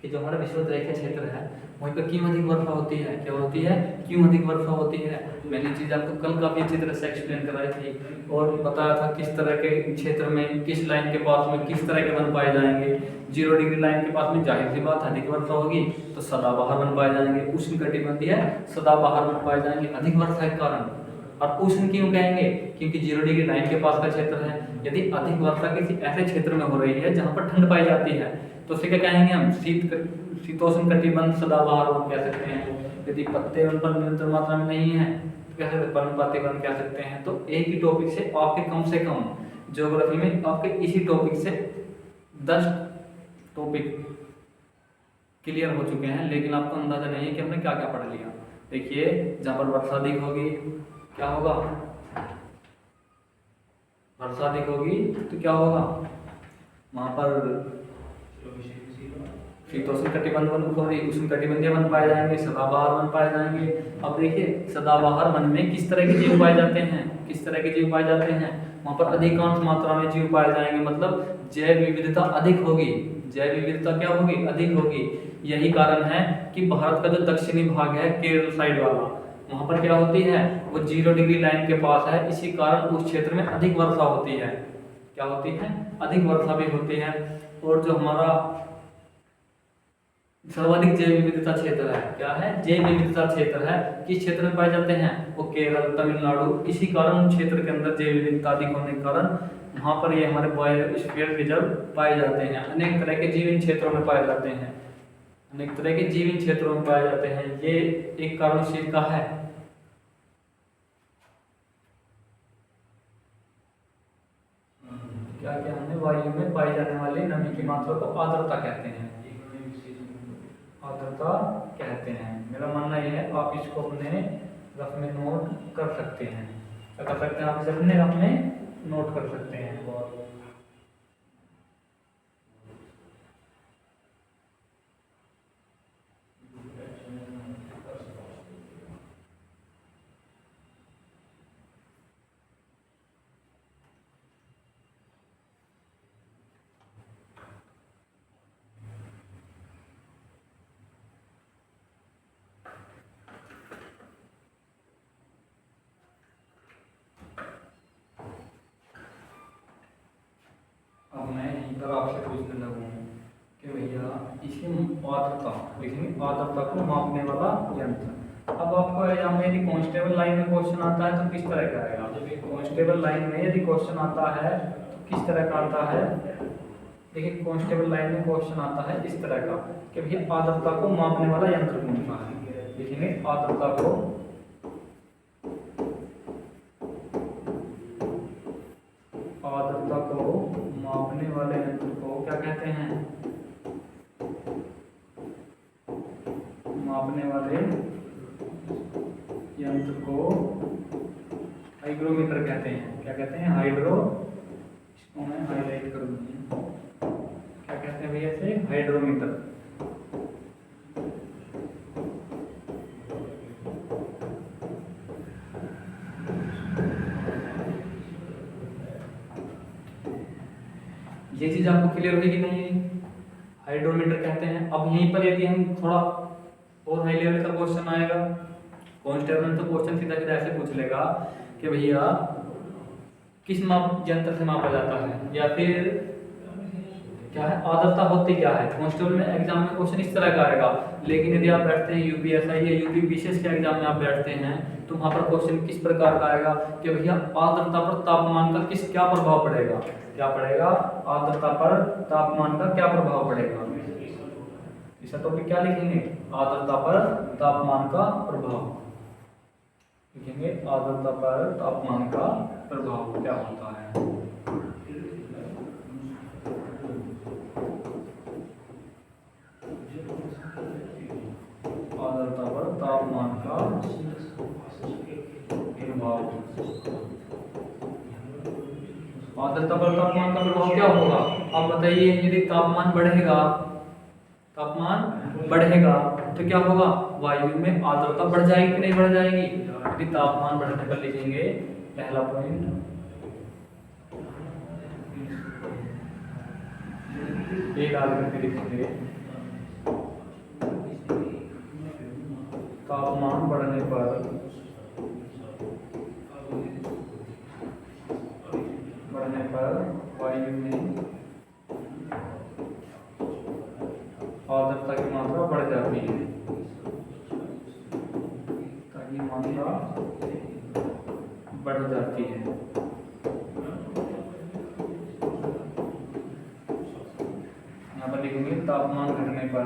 कि जो हमारा विषुवत-रेखीय क्षेत्र है वहीं पर क्यों अधिक वर्षा होती है, क्या होती है, क्यों अधिक वर्षा होती है। मैंने चीज आपको कल काफी अच्छी तरह से एक्सप्लेन कराई थी और बताया था किस तरह के क्षेत्र में, किस लाइन के पास में किस तरह के वन पाए जाएंगे। 0 डिग्री लाइन के पास में जाहिर सी बात अधिक वर्षा होगी तो सदाबहार वन पाए जाएंगे, उष्णकटिबंधीय सदाबहार वन पाए जाएंगे अधिक वर्षा के कारण। और उष्ण क्यों कहेंगे, क्योंकि 0 डिग्री लाइन के पास का क्षेत्र है। यदि अधिक वर्षा किसी ऐसे क्षेत्र में हो रही है जहाँ पर ठंड पाई जाती है तो उसे क्या कहेंगे हम, शीतोष्ण कटिबंध सदाबहार वन कह सकते हैं। यदि पत्ते उन पर निरंतर मात्रा में नहीं है तो कह सकते पर्णपाती वन कह सकते हैं। तो एक ही टॉपिक से आपके कम से कम ज्योग्राफी में आपके इसी टॉपिक से 10 टॉपिक क्लियर हो चुके हैं, लेकिन आपको अंदाजा नहीं है कि हमने क्या क्या पढ़ लिया। देखिए जहाँ पर वर्षा अधिक होगी क्या होगा, वर्षा अधिक होगी तो क्या होगा, वहां पर शीतोष्ण कटिबंध वन, उष्ण कटिबंधीय वन पाए जाएंगे, सदाबहार वन पाए जाएंगे। अब देखिए सदाबहार वन में किस तरह के जीव पाए जाते हैं, किस तरह के जीव पाए जाते हैं, वहां पर अधिकांश मात्रा में जीव पाए जाएंगे, मतलब जैव विविधता अधिक होगी। जैव विविधता क्या होगी, अधिक होगी। यही कारण है कि भारत का जो दक्षिणी भाग है केरल साइड वाला, वहां पर क्या होती है, वो 0 डिग्री लाइन के पास है, इसी कारण उस क्षेत्र में अधिक वर्षा होती है। क्या होती है, अधिक वर्षा भी होती है। और जो हमारा सर्वाधिक जैव विविधता क्षेत्र है, क्या है, जैव विविधता क्षेत्र है, किस क्षेत्र में पाए जाते हैं, वो केरल तमिलनाडु। इसी कारण क्षेत्र के अंदर जैव विविधता अधिक होने के कारण वहां पर ये हमारे बायोस्फीयर रिजर्व पाए जाते हैं। अनेक तरह के जीव इन क्षेत्रों में पाए जाते हैं, अनेक तरह के जीव इन क्षेत्रों में पाए जाते हैं। ये एक कारण इस चीज का है। क्या क्या हमने वायु में पाई जाने वाली नमी की मात्रा को आर्द्रता कहते हैं, आर्द्रता कहते हैं। मेरा मानना यह है, आप इसको अपने रफ में नोट कर सकते हैं, क्या कर सकते हैं, आप इसे अपने रफ में नोट कर सकते हैं। अब मैं यहीं पर आपसे पूछने लगूँ कि भैया इसकी आर्द्रता लिखेंगे, आर्द्रता को मापने वाला यंत्र। अब आपको एग्जाम में यदि कांस्टेबल लाइन में क्वेश्चन आता है तो किस तरह का आएगा, कांस्टेबल लाइन में यदि क्वेश्चन आता है तो किस तरह का आता है। देखिए कांस्टेबल लाइन में क्वेश्चन आता है इस तरह का कि भैया आर्द्रता को मापने वाला यंत्र कौन सा है। लिखेंगे आर्द्रता को मापने वाले यंत्र को क्या कहते हैं, मापने वाले यंत्र को हाइग्रोमीटर कहते हैं। क्या कहते हैं, हाइड्रो, इसको मैं हाईलाइट करूंगी, क्या कहते हैं भैया इसे, हाइड्रोमीटर। ये चीज आपको क्लियर हुई कि नहीं, हाइड्रोमीटर कहते हैं। अब यहीं पर यदि हम थोड़ा और हाई लेवल का क्वेश्चन आएगा, कांस्टेबल में तो क्वेश्चन सीधा सीधा ऐसे पूछ लेगा कि भैया किस माप यंत्र से मापा जाता है, या फिर क्या है, आर्द्रता होती क्या है। कांस्टेबल में एग्जाम में क्वेश्चन इस तरह का आएगा। लेकिन यदि आप बैठते हैं यूपीएसआई या यूपी विशेष के एग्जाम में आप बैठते हैं तो वहां पर क्वेश्चन किस प्रकार का आएगा कि भैया आर्द्रता पर तापमान का क्या प्रभाव पड़ेगा, क्या पड़ेगा, आर्द्रता पर तापमान का क्या प्रभाव पड़ेगा। तीसरा टॉपिक क्या लिखेंगे, आर्द्रता पर तापमान का प्रभाव। लिखेंगे आर्द्रता पर तापमान का प्रभाव क्या होता है। आर्द्रता पर तापमान का प्रभाव। आर्द्रता पर तापमान का प्रभाव क्या होगा, आप बताइए। यदि तापमान बढ़ेगा, तापमान बढ़ेगा तो क्या होगा, वायु में आर्द्रता बढ़ जाएगी कि नहीं बढ़ जाएगी। यदि तापमान बढ़ने पर लिखेंगे पहला पॉइंट, ये डाल करके लिखेंगे तापमान बढ़ने पर वायु में आर्द्रता की मात्रा बढ़ जाती है, ताकि मात्रा बढ़ जाती है। यहाँ पर लिखेंगे तापमान घटने पर,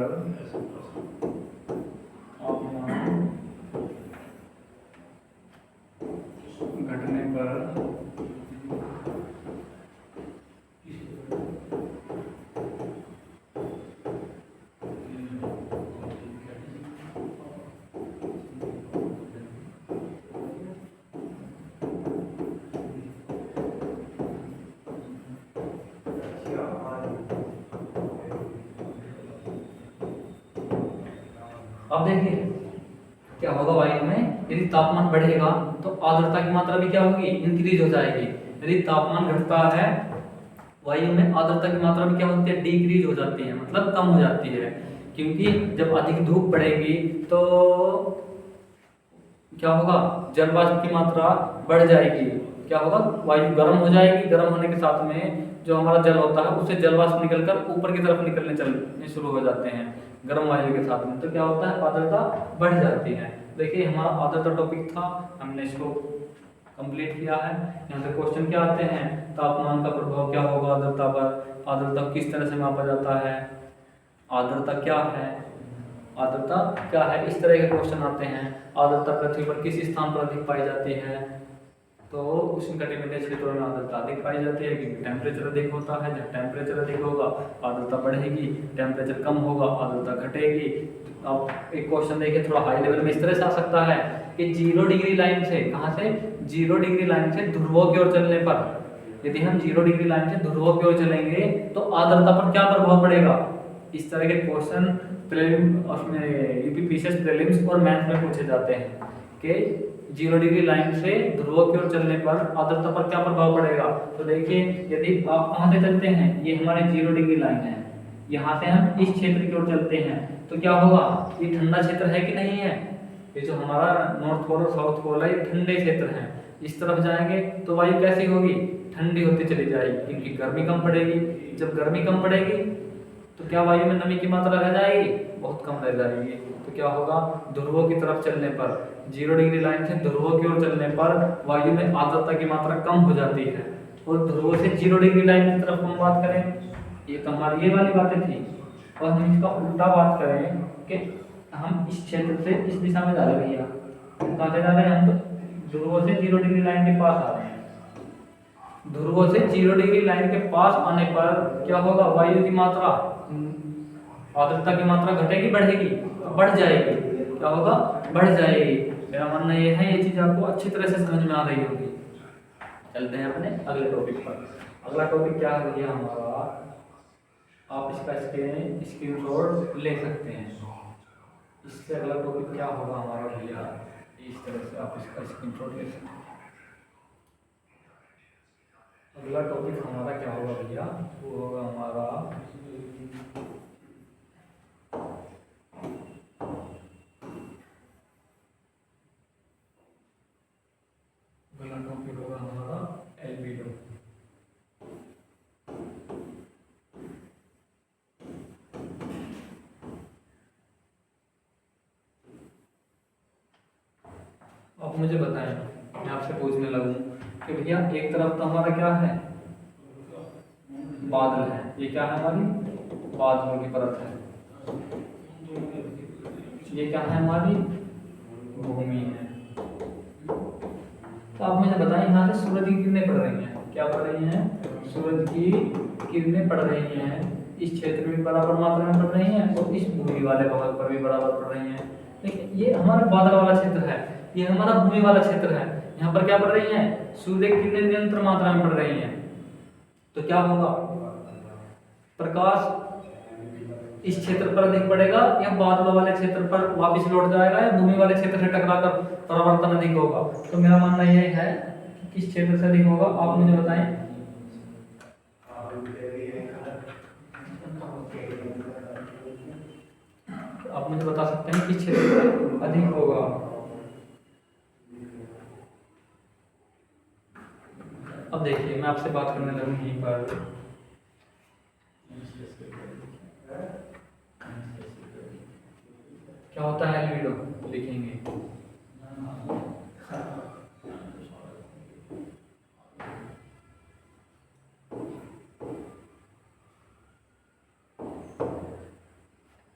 तापमान घटने पर अब देखिए क्या होगा, वायु में यदि तापमान बढ़ेगा तो आर्द्रता की मात्रा भी क्या होगी, इंक्रीज हो जाएगी। यदि तापमान घटता है, वायु में आर्द्रता की मात्रा भी क्या होती है, डिक्रीज हो जाती है, मतलब कम हो जाती है। क्योंकि जब अधिक धूप पड़ेगी तो क्या होगा, जल वाष्प की मात्रा बढ़ जाएगी। क्या होगा, वायु गर्म हो जाएगी, गर्म होने के साथ में जो हमारा जल होता है उससे जल वाष्प निकलकर ऊपर की तरफ निकलने चलने शुरू हो जाते हैं गर्म वायु के साथ में। तो क्या होता है, आर्द्रता बढ़ जाती है। देखिए हमारा आर्द्रता टॉपिक था, हमने इसको कंप्लीट किया है। यहाँ से क्वेश्चन क्या आते हैं, तापमान का प्रभाव क्या होगा आर्द्रता पर, आर्द्रता किस तरह से मापा जाता है, आर्द्रता क्या है, आर्द्रता क्या है, इस तरह के क्वेश्चन आते हैं। आर्द्रता पृथ्वी पर किस स्थान पर अधिक पाई जाती है, तो उष्णकटिबंधीय क्षेत्रों में आर्द्रता अधिक पाई जाती है, क्योंकि टेम्परेचर अधिक होता है। जब टेम्परेचर अधिक होगा आर्द्रता बढ़ेगी, टेम्परेचर कम होगा आर्द्रता घटेगी। अब एक क्वेश्चन देखिए थोड़ा हाई लेवल में, इस तरह से आ सकता है कि 0 डिग्री लाइन से, कहाँ से, 0 डिग्री लाइन से ध्रुवों की ओर चलने पर, यदि हम 0 डिग्री लाइन से ध्रुवों की ओर चलेंगे तो आर्द्रता पर क्या प्रभाव पड़ेगा। इस तरह के क्वेश्चन उसमें यूपीपीसीएस प्रीलिम्स और मेंस में पूछे जाते हैं कि 0 डिग्री लाइन से ध्रुवों की ओर चलने पर आर्द्रता पर क्या प्रभाव पड़ेगा। तो देखिए यदि आप कहाँ से चलते हैं, ये हमारे 0 डिग्री लाइन है, यहाँ से हम इस क्षेत्र की ओर चलते हैं तो क्या होगा, ये ठंडा क्षेत्र है कि नहीं है। ये जो हमारा नॉर्थ पोल और साउथ पोल है ये ठंडे क्षेत्र हैं। इस तरफ जाएंगे तो वायु कैसी होगी, ठंडी होती चली जाएगी, क्योंकि गर्मी कम पड़ेगी। जब गर्मी कम पड़ेगी तो क्या वायु में नमी की मात्रा रह जाएगी, बहुत कम रह जाएगी। तो क्या होगा, ध्रुवों की तरफ चलने पर, 0 डिग्री लाइन से ध्रुवों की ओर चलने पर वायु में आर्द्रता की मात्रा कम हो जाती है। और ध्रुवों से 0 डिग्री लाइन की तरफ हम बात करें, ये तो हमारी ये वाली बातें थी, और हम इसका उल्टा बात करें कि हम इस क्षेत्र से इस दिशा में जा रहे हैं। भैया कहाँ से जा रहे हैं, हम तो ध्रुवों से 0 डिग्री लाइन के पास आ रहे हैं। ध्रुवों से 0 डिग्री लाइन के पास आने पर क्या होगा, वायु की मात्रा, आर्द्रता की मात्रा घटेगी बढ़ेगी, बढ़ जाएगी। क्या होगा, बढ़ जाएगी। मेरा मानना ये है, ये चीज आपको अच्छी तरह से समझ में आ रही होगी। चलते हैं अपने अगले टॉपिक पर। अगला टॉपिक क्या है भैया हमारा, आप इसका स्क्रीनशॉट ले सकते हैं। इससे अगला टॉपिक क्या होगा हमारा भैया, इस तरह से आप इसका स्क्रीनशॉट ले सकते हैं। अगला टॉपिक हमारा क्या होगा भैया, वो होगा हमारा अगला टॉपिक होगा हमारा एल्बिडो। आप मुझे बताएं, मैं आपसे पूछने लगूं कि भैया एक तरफ तो हमारा क्या है, बादल है, ये क्या है हमारी बादलों की परत है। ये क्या है, हमारी भूमि है। तो आप मुझे बताएं, यहाँ से सूरज की किरणें पड़ रही हैं, क्या पड़ रही हैं, सूरज की किरणें पड़ रही हैं, इस क्षेत्र में बराबर मात्रा में पड़ रही हैं और इस भूमि वाले भाग पर भी बराबर पड़ रही हैं। देखिए ये हमारा बादल वाला क्षेत्र है, ये हमारा भूमि वाला क्षेत्र है। यहाँ पर क्या पड़ रही हैं, सूर्य की किरणें निरंतर मात्रा में पड़ रही हैं। तो क्या होगा, प्रकाश इस क्षेत्र पर अधिक पड़ेगा या बादल वाले क्षेत्र पर वापस लौट जाएगा या भूमि वाले क्षेत्र से टकराकर परावर्तन अधिक होगा। तो मेरा मानना यह है कि किस क्षेत्र से अधिक होगा, आप मुझे बताएं। आप मुझे बता सकते हैं किस क्षेत्र से अधिक होगा। अब देखिए मैं आपसे बात करने लगूँ यहीं पर, क्या होता है एल्बिडो, लिखेंगे।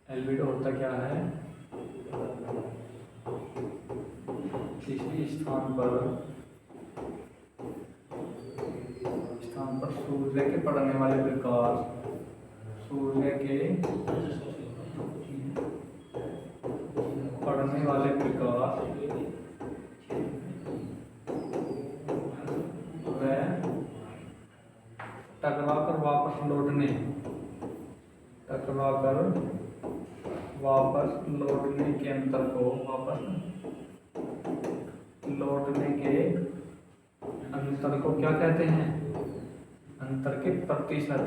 एल्बिडो होता क्या है, किसी स्थान पर सूर्य के पड़ने वाले प्रकाश, सूर्य के पड़ने वाले प्रकाश व टकराकर वापस लौटने के अंतर को, अंतर को क्या कहते हैं, अंतर के प्रतिशत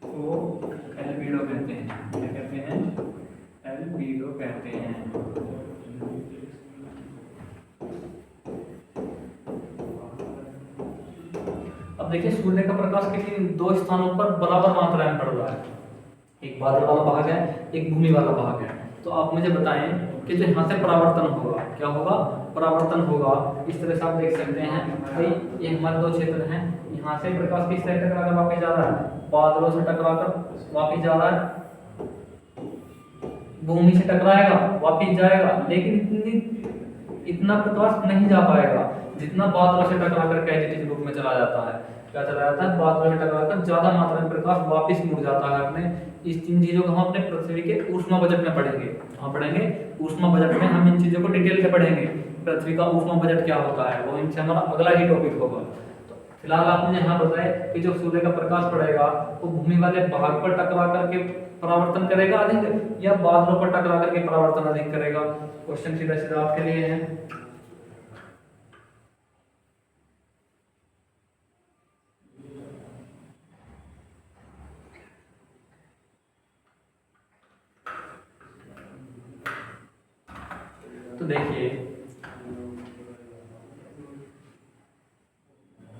को एल्बिडो कहते हैं। क्या कहते हैं, एल्बिडो कहते हैं। अब देखिए सूर्य का प्रकाश किसी दो स्थानों पर बराबर मात्रा में पड़ रहा है, एक बादल वाला भाग है, एक भूमि वाला भाग है। तो आप मुझे बताएं कि जो यहाँ से परावर्तन होगा, क्या होगा, परावर्तन होगा। इस तरह से आप देख सकते हैं भाई, ये हमारे दो क्षेत्र हैं, यहाँ से प्रकाश किस तरह टकराकर वापस जा रहा है, बादलों से टकराकर वापस जा रहा है, भूमि से टकराएगा वापस जाएगा, लेकिन इतना प्रकाश नहीं जा पाएगा जितना बादलों से टकराकर कैजेटिव रूप में चला जाता है। क्या चला जाता है, बादलों से टकराकर ज्यादा मात्रा में प्रकाश वापस मुड़ जाता है अपने। इस इन चीजों को हम अपने पृथ्वी के ऊष्मा बजट में पढ़ेंगे। कहाँ पढ़ेंगे, ऊष्मा बजट में हम इन चीजों को डिटेल से पढ़ेंगे। पृथ्वी का ऊष्मा बजट क्या होता है, वो इनसे हमारा अगला ही टॉपिक होगा। तो फिलहाल आप मुझे यहाँ बताए कि जो सूर्य का प्रकाश पड़ेगा वो भूमि वाले भाग पर टकरा करके परावर्तन करेगा अधिक या बादलों पर टकरा करके परावर्तन अधिक करेगा। क्वेश्चन सीधा सीधा आपके लिए है। तो देखिए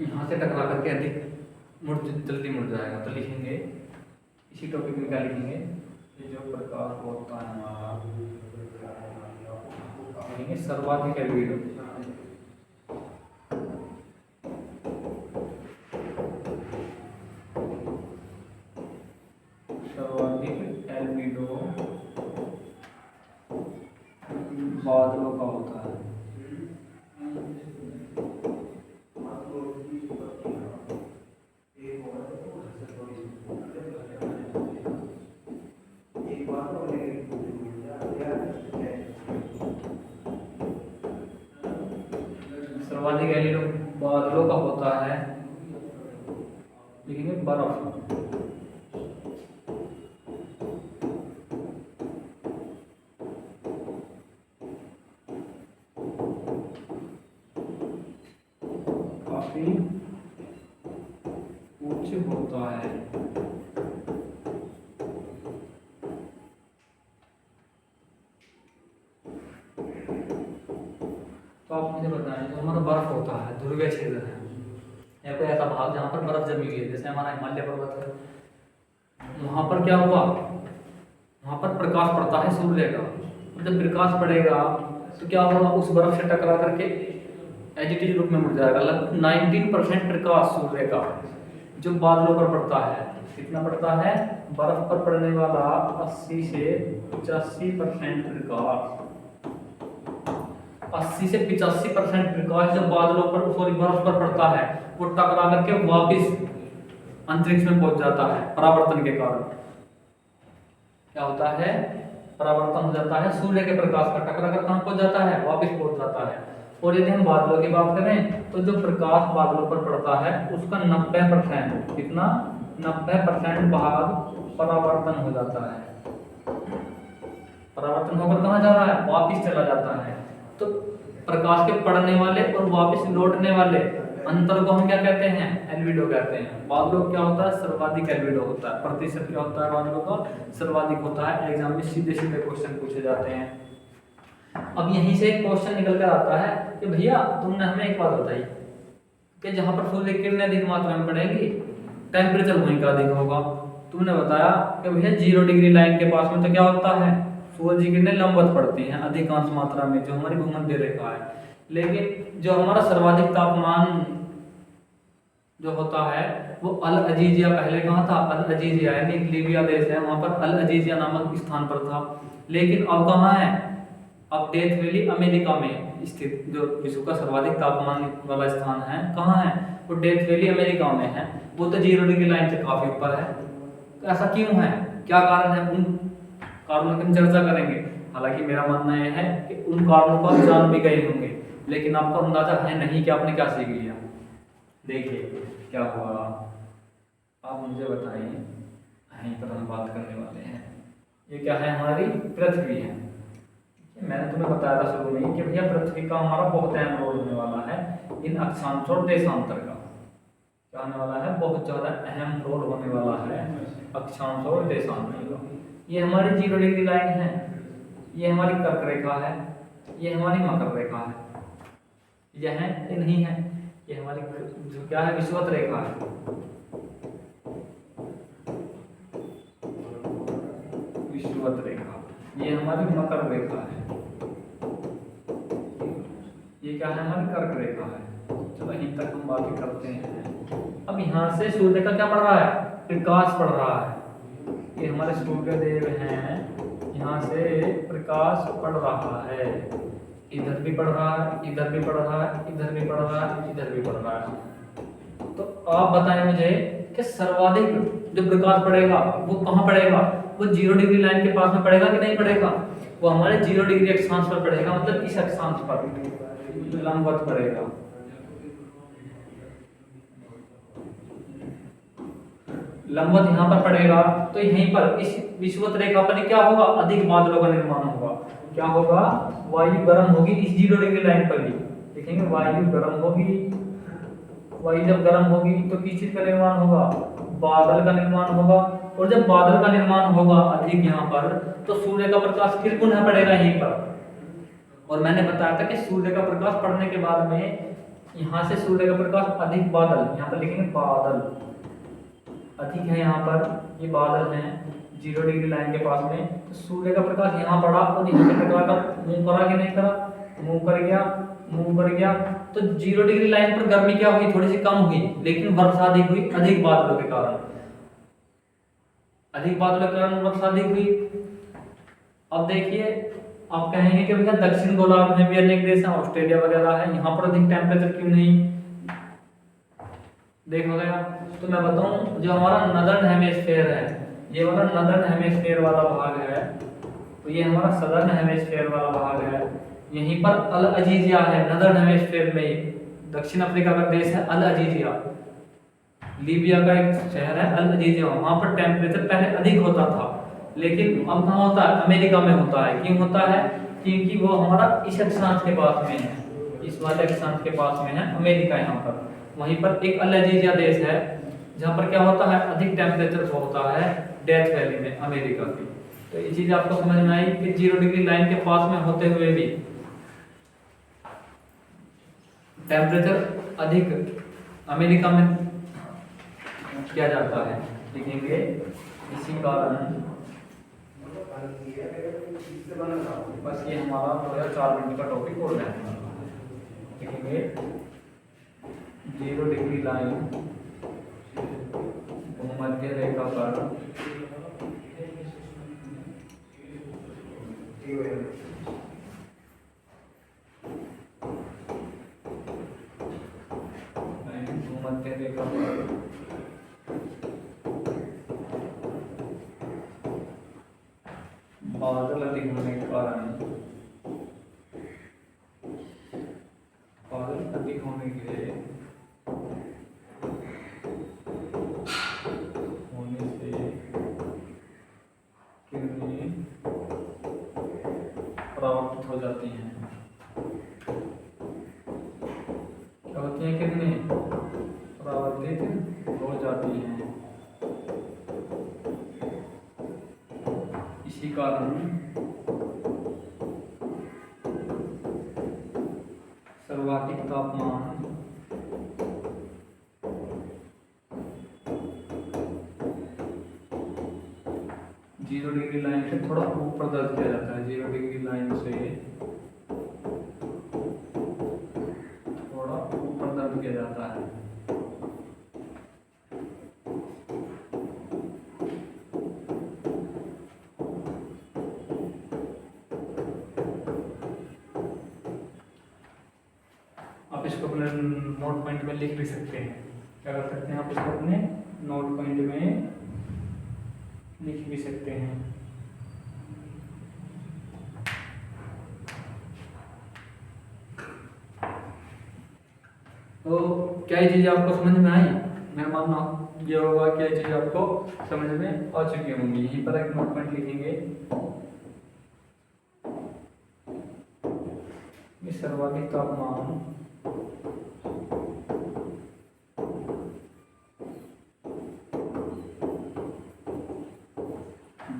यहाँ से टकरा करके अधिक जल्दी मुड़ जाएगा। तो लिखेंगे इसी टॉपिक में, क्या लिखेंगे, ये जो प्रकाश होता है हमारा, लिखेंगे सर्वाधिक एल्बिडो। सर्वाधिक एल्बिडो बादलों का होता है। सर्वाधिक एल्बिडो बादलों का होता है, लिखेंगे बर्फ। काफी उच्च होता है। तो आप मुझे बताएं, जो हमारा बर्फ होता है, ध्रुवीय क्षेत्र है या कोई ऐसा भाग जहाँ पर बर्फ जमी हुई है, जैसे हमारा हिमालय पर्वत है, वहां पर क्या हुआ, वहां पर प्रकाश पड़ता है सूर्य का। जब प्रकाश पड़ेगा तो क्या होगा, उस बर्फ से टकरा करके एजिटिव रूप में मुड़ जाएगा। लगभग 19% प्रकाश सूर्य का जो बादलों पर पड़ता है, कितना पड़ता है, बर्फ पर पड़ने वाला 80 से 85% प्रकाश, 80 से 85% प्रकाश जो बादलों पर सॉरी बर्फ पर पड़ता है वो टकरा करके वापिस अंतरिक्ष में पहुंच जाता है। परावर्तन के कारण क्या होता है, परावर्तन हो जाता है, सूर्य के प्रकाश का टकरा कर कहां पहुंच जाता है, वापिस पहुंच जाता है। और यदि हम बादलों की बात करें तो जो प्रकाश बादलों पर पड़ता है उसका 90%, कितना, 90% भाग परावर्तन हो जाता है। परावर्तन होकर कहां जा रहा है, वापिस चला जाता है। तो प्रकाश के पड़ने वाले और वापिस लौटने वाले अंतर को हम क्या कहते हैं, एल्बिडो कहते हैं। बादलों क्या होता है, सर्वाधिक एल्बिडो होता है, प्रतिशत क्या होता है बादलों का, सर्वाधिक होता है। एग्जाम में सीधे सीधे क्वेश्चन पूछे जाते हैं। अब यहीं से एक क्वेश्चन निकल कर आता है कि भैया तुमने हमें एक बात बताई कि जहां पर सूर्य की किरणें अधिक मात्रा में पड़ेगी टेम्परेचर वहीं का अधिक होगा। तुमने बताया कि भैया 0 डिग्री लाइन के पास में तो क्या होता है, सूरज की किरणें लंबवत पड़ती हैं अधिकांश मात्रा में, जो हमारी भूमध्य रेखा है। लेकिन जो हमारा सर्वाधिक तापमान जो होता है वो अल अजीजिया, पहले कहाँ था, अल अजीजिया यानी लीबिया देश है, वहां पर अल अजीजिया नामक स्थान पर था। लेकिन अब कहाँ है, अब डेथ वैली अमेरिका में स्थित जो विश्व का सर्वाधिक तापमान वाला स्थान है, कहाँ है, वो डेथ वैली अमेरिका में है। वो तो 0 डिग्री लाइन से काफी ऊपर है। तो ऐसा क्यों है, क्या कारण है, उन कारणों की हम चर्चा करेंगे। हालांकि मेरा मानना यह है कि उन कारणों को आप जान भी गए होंगे, लेकिन आपको अंदाजा है नहीं कि आपने क्या सीख लिया। देखिए क्या हुआ, आप मुझे बताइए, यहीं पर हम बात करने वाले हैं। ये क्या है, हमारी पृथ्वी है। मैंने तुम्हें बताया था शुरू में कि भैया पृथ्वी का हमारा बहुत अहम रोल होने वाला है इन अक्षांश और देशांतर का। क्या होने वाला है, बहुत ज्यादा अहम रोल होने वाला है अक्षांश और देशांतर का। ये हमारी 0 डिग्री लाइन है, ये हमारी कर्क रेखा है, ये हमारी मकर रेखा है, यह है ये नहीं है, ये हमारी जो क्या है, विषुवत रेखा है। विषुवत रेखा, ये हमारी मकर रेखा है, ये क्या है, हमारी कर्क रेखा है। चलो यहीं तक हम बातें करते हैं। अब यहाँ से सूर्य का क्या पड़ रहा है, प्रकाश पड़ रहा है। ये हमारे सूर्य देव हैं, यहाँ से प्रकाश पड़ रहा है, इधर भी पड़ रहा है, इधर भी पड़ रहा है, इधर भी पड़ रहा है, इधर भी पड़ रहा है। तो आप बताएं मुझे कि सर्वाधिक जो प्रकाश पड़ेगा वो कहाँ पड़ेगा, वो 0 डिग्री लाइन के पास में पड़ेगा कि नहीं पड़ेगा, वो हमारे 0 डिग्री अक्षांश पर पड़ेगा, मतलब इस अक्षांश पर लंबवत पड़ेगा। लंबवत यहाँ पर पड़ेगा, तो यहीं पर इस विषुवत रेखा पर क्या होगा, अधिक बादलों का निर्माण होगा। क्या होगा, वायु गर्म होगी इस 0 डिग्री लाइन पर ही। देखेंगे वायु गर्म होगी, वायु जब गर्म होगी तो किस चीज का निर्माण होगा, बादल का निर्माण होगा। और जब बादल का निर्माण होगा अधिक यहाँ पर, तो सूर्य का प्रकाश फिर पुनः पड़ेगा यहीं पर। और मैंने बताया था कि सूर्य का प्रकाश पड़ने के बाद में यहाँ से सूर्य का प्रकाश अधिक बादल, यहाँ पर लिखेंगे बादल अधिक है, यहाँ पर ये बादल हैं 0 डिग्री लाइन के पास में। तो सूर्य का प्रकाश यहाँ पड़ा और यहाँ से टकरा कर मूव करा कि नहीं करा, मूव कर गया, मूव कर गया। तो 0 डिग्री लाइन पर गर्मी क्या हुई, थोड़ी सी कम हुई, लेकिन वर्षा अधिक हुई अधिक बादलों के कारण, अधिक बादलों के कारण वर्षा अधिक हुई। अब देखिए आप कहेंगे कि भैया दक्षिण गोलार्ध में भी अनेक देश हैं, ऑस्ट्रेलिया वगैरह है, यहाँ पर अधिक टेम्परेचर क्यों नहीं देखा गया। तो मैं बताऊं, जो हमारा नदर्न हेमिस्फीयर है, ये वाला नदर्न हेमिस्फीयर वाला भाग है, तो ये हमारा सदर्न हेमिस्फीयर वाला भाग है। यहीं पर अल अजीजिया है, नदर्न हेमिस्फीयर में दक्षिण अफ्रीका का देश है अल अजीजिया, लीबिया का एक शहर है अल अजीजिया। वहां पर टेम्परेचर पहले अधिक होता था, लेकिन अब कहाँ होता है, अमेरिका में होता है। क्यों होता है, क्योंकि वो हमारा इस अक्षांश के पास में है, इस वाले अक्षांश के पास में है अमेरिका। यहाँ पर वहीं पर एक अल अजीजिया देश है जहाँ पर क्या होता है, अधिक टेम्परेचर होता है डेथ वैली में अमेरिका की। तो ये चीज आपको समझ में आई कि 0 डिग्री लाइन के पास में होते हुए भी टेम्परेचर अधिक अमेरिका में किया जाता है। लिखेंगे इसी कारण, बस ये हमारा 4 मिनट का टॉपिक हो रहा है। लिखेंगे 0 डिग्री लाइन जगह पर भूमध्य रेखा पर बादल अधिक होने के कारण बादल अधिक होने के होने से किरणें परावर्तित हो जाती हैं। क्या होती हैं? किरणें परावर्तित हो जाती हैं। इसी कारण सर्वाधिक तापमान 0 डिग्री लाइन से थोड़ा ऊपर दर्ज किया जाता है। 0 डिग्री लाइन से थोड़ा ऊपर दर्ज किया जाता है। आप इसको अपने नोट पॉइंट में लिख भी सकते हैं। क्या कर सकते हैं आप इसको अपने नोट पॉइंट में लिख भी सकते हैं। तो क्या ये चीज़ आपको समझ में आई? मेरा मानना ये होगा कि ये चीज़ आपको समझ में आ चुकी होंगी। यहीं पर एक नोट पॉइंट लिखेंगे। सर्वाधिक तापमान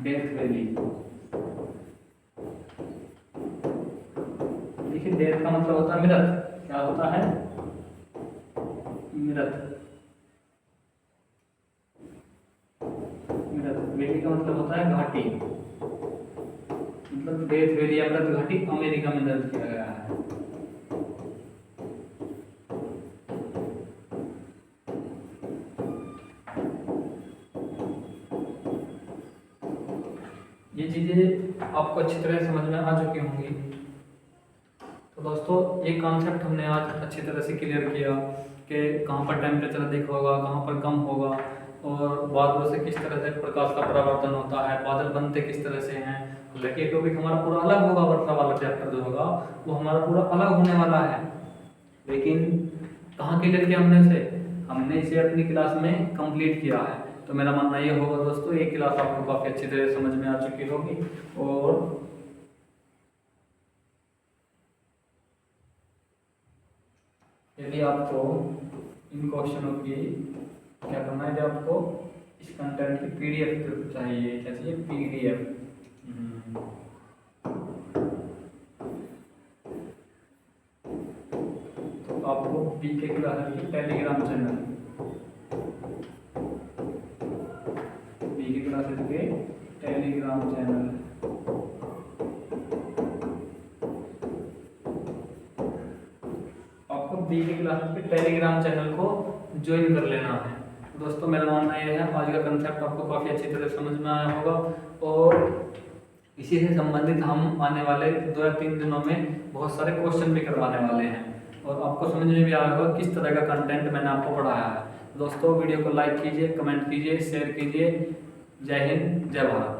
डेथ वैली। देखिए डेथ का मतलब होता है मृत। क्या होता है? मृत। मृत। वैली का मतलब होता है घाटी। मतलब डेथ वैली या मृत घाटी अमेरिका में दर्ज किया गया है। ये चीजें आपको अच्छी तरह समझ में आ चुकी होंगी। तो दोस्तों ये कॉन्सेप्ट हमने आज अच्छी तरह से क्लियर किया कि कहाँ पर टेम्परेचर अधिक होगा, कहाँ पर कम होगा, और बादलों से किस तरह से प्रकाश का परावर्तन होता है, बादल बनते किस तरह से हैं। हालांकि टॉपिक हमारा पूरा अलग होगा, वर्षा वाला चैप्टर जो होगा वो हमारा पूरा अलग होने वाला है। लेकिन कहाँ क्लियर किया हमने इसे अपनी क्लास में कंप्लीट किया है। तो मेरा मानना ये होगा दोस्तों ये क्लास आपको काफ़ी अच्छी तरह समझ में आ चुकी होगी। और यदि आपको इन क्वेश्चनों की क्या करना है, जब आपको इस कंटेंट की पीडीएफ चाहिए, क्या चाहिए? पीडीएफ। तो आपको बीके क्लास की टेलीग्राम चैनल, बीके क्लासेस के टेलीग्राम चैनल बीके क्लासेस के टेलीग्राम चैनल को ज्वाइन कर लेना है। दोस्तों मेरा मानना यह है आज का कंसेप्ट आपको काफ़ी अच्छी तरह समझ में आया होगा। और इसी से संबंधित हम आने वाले 2 या 3 दिनों में बहुत सारे क्वेश्चन भी करवाने वाले हैं, और आपको समझ में भी आया होगा किस तरह का कंटेंट मैंने आपको पढ़ाया है। दोस्तों वीडियो को लाइक कीजिए, कमेंट कीजिए, शेयर कीजिए। जय हिंद, जय भारत।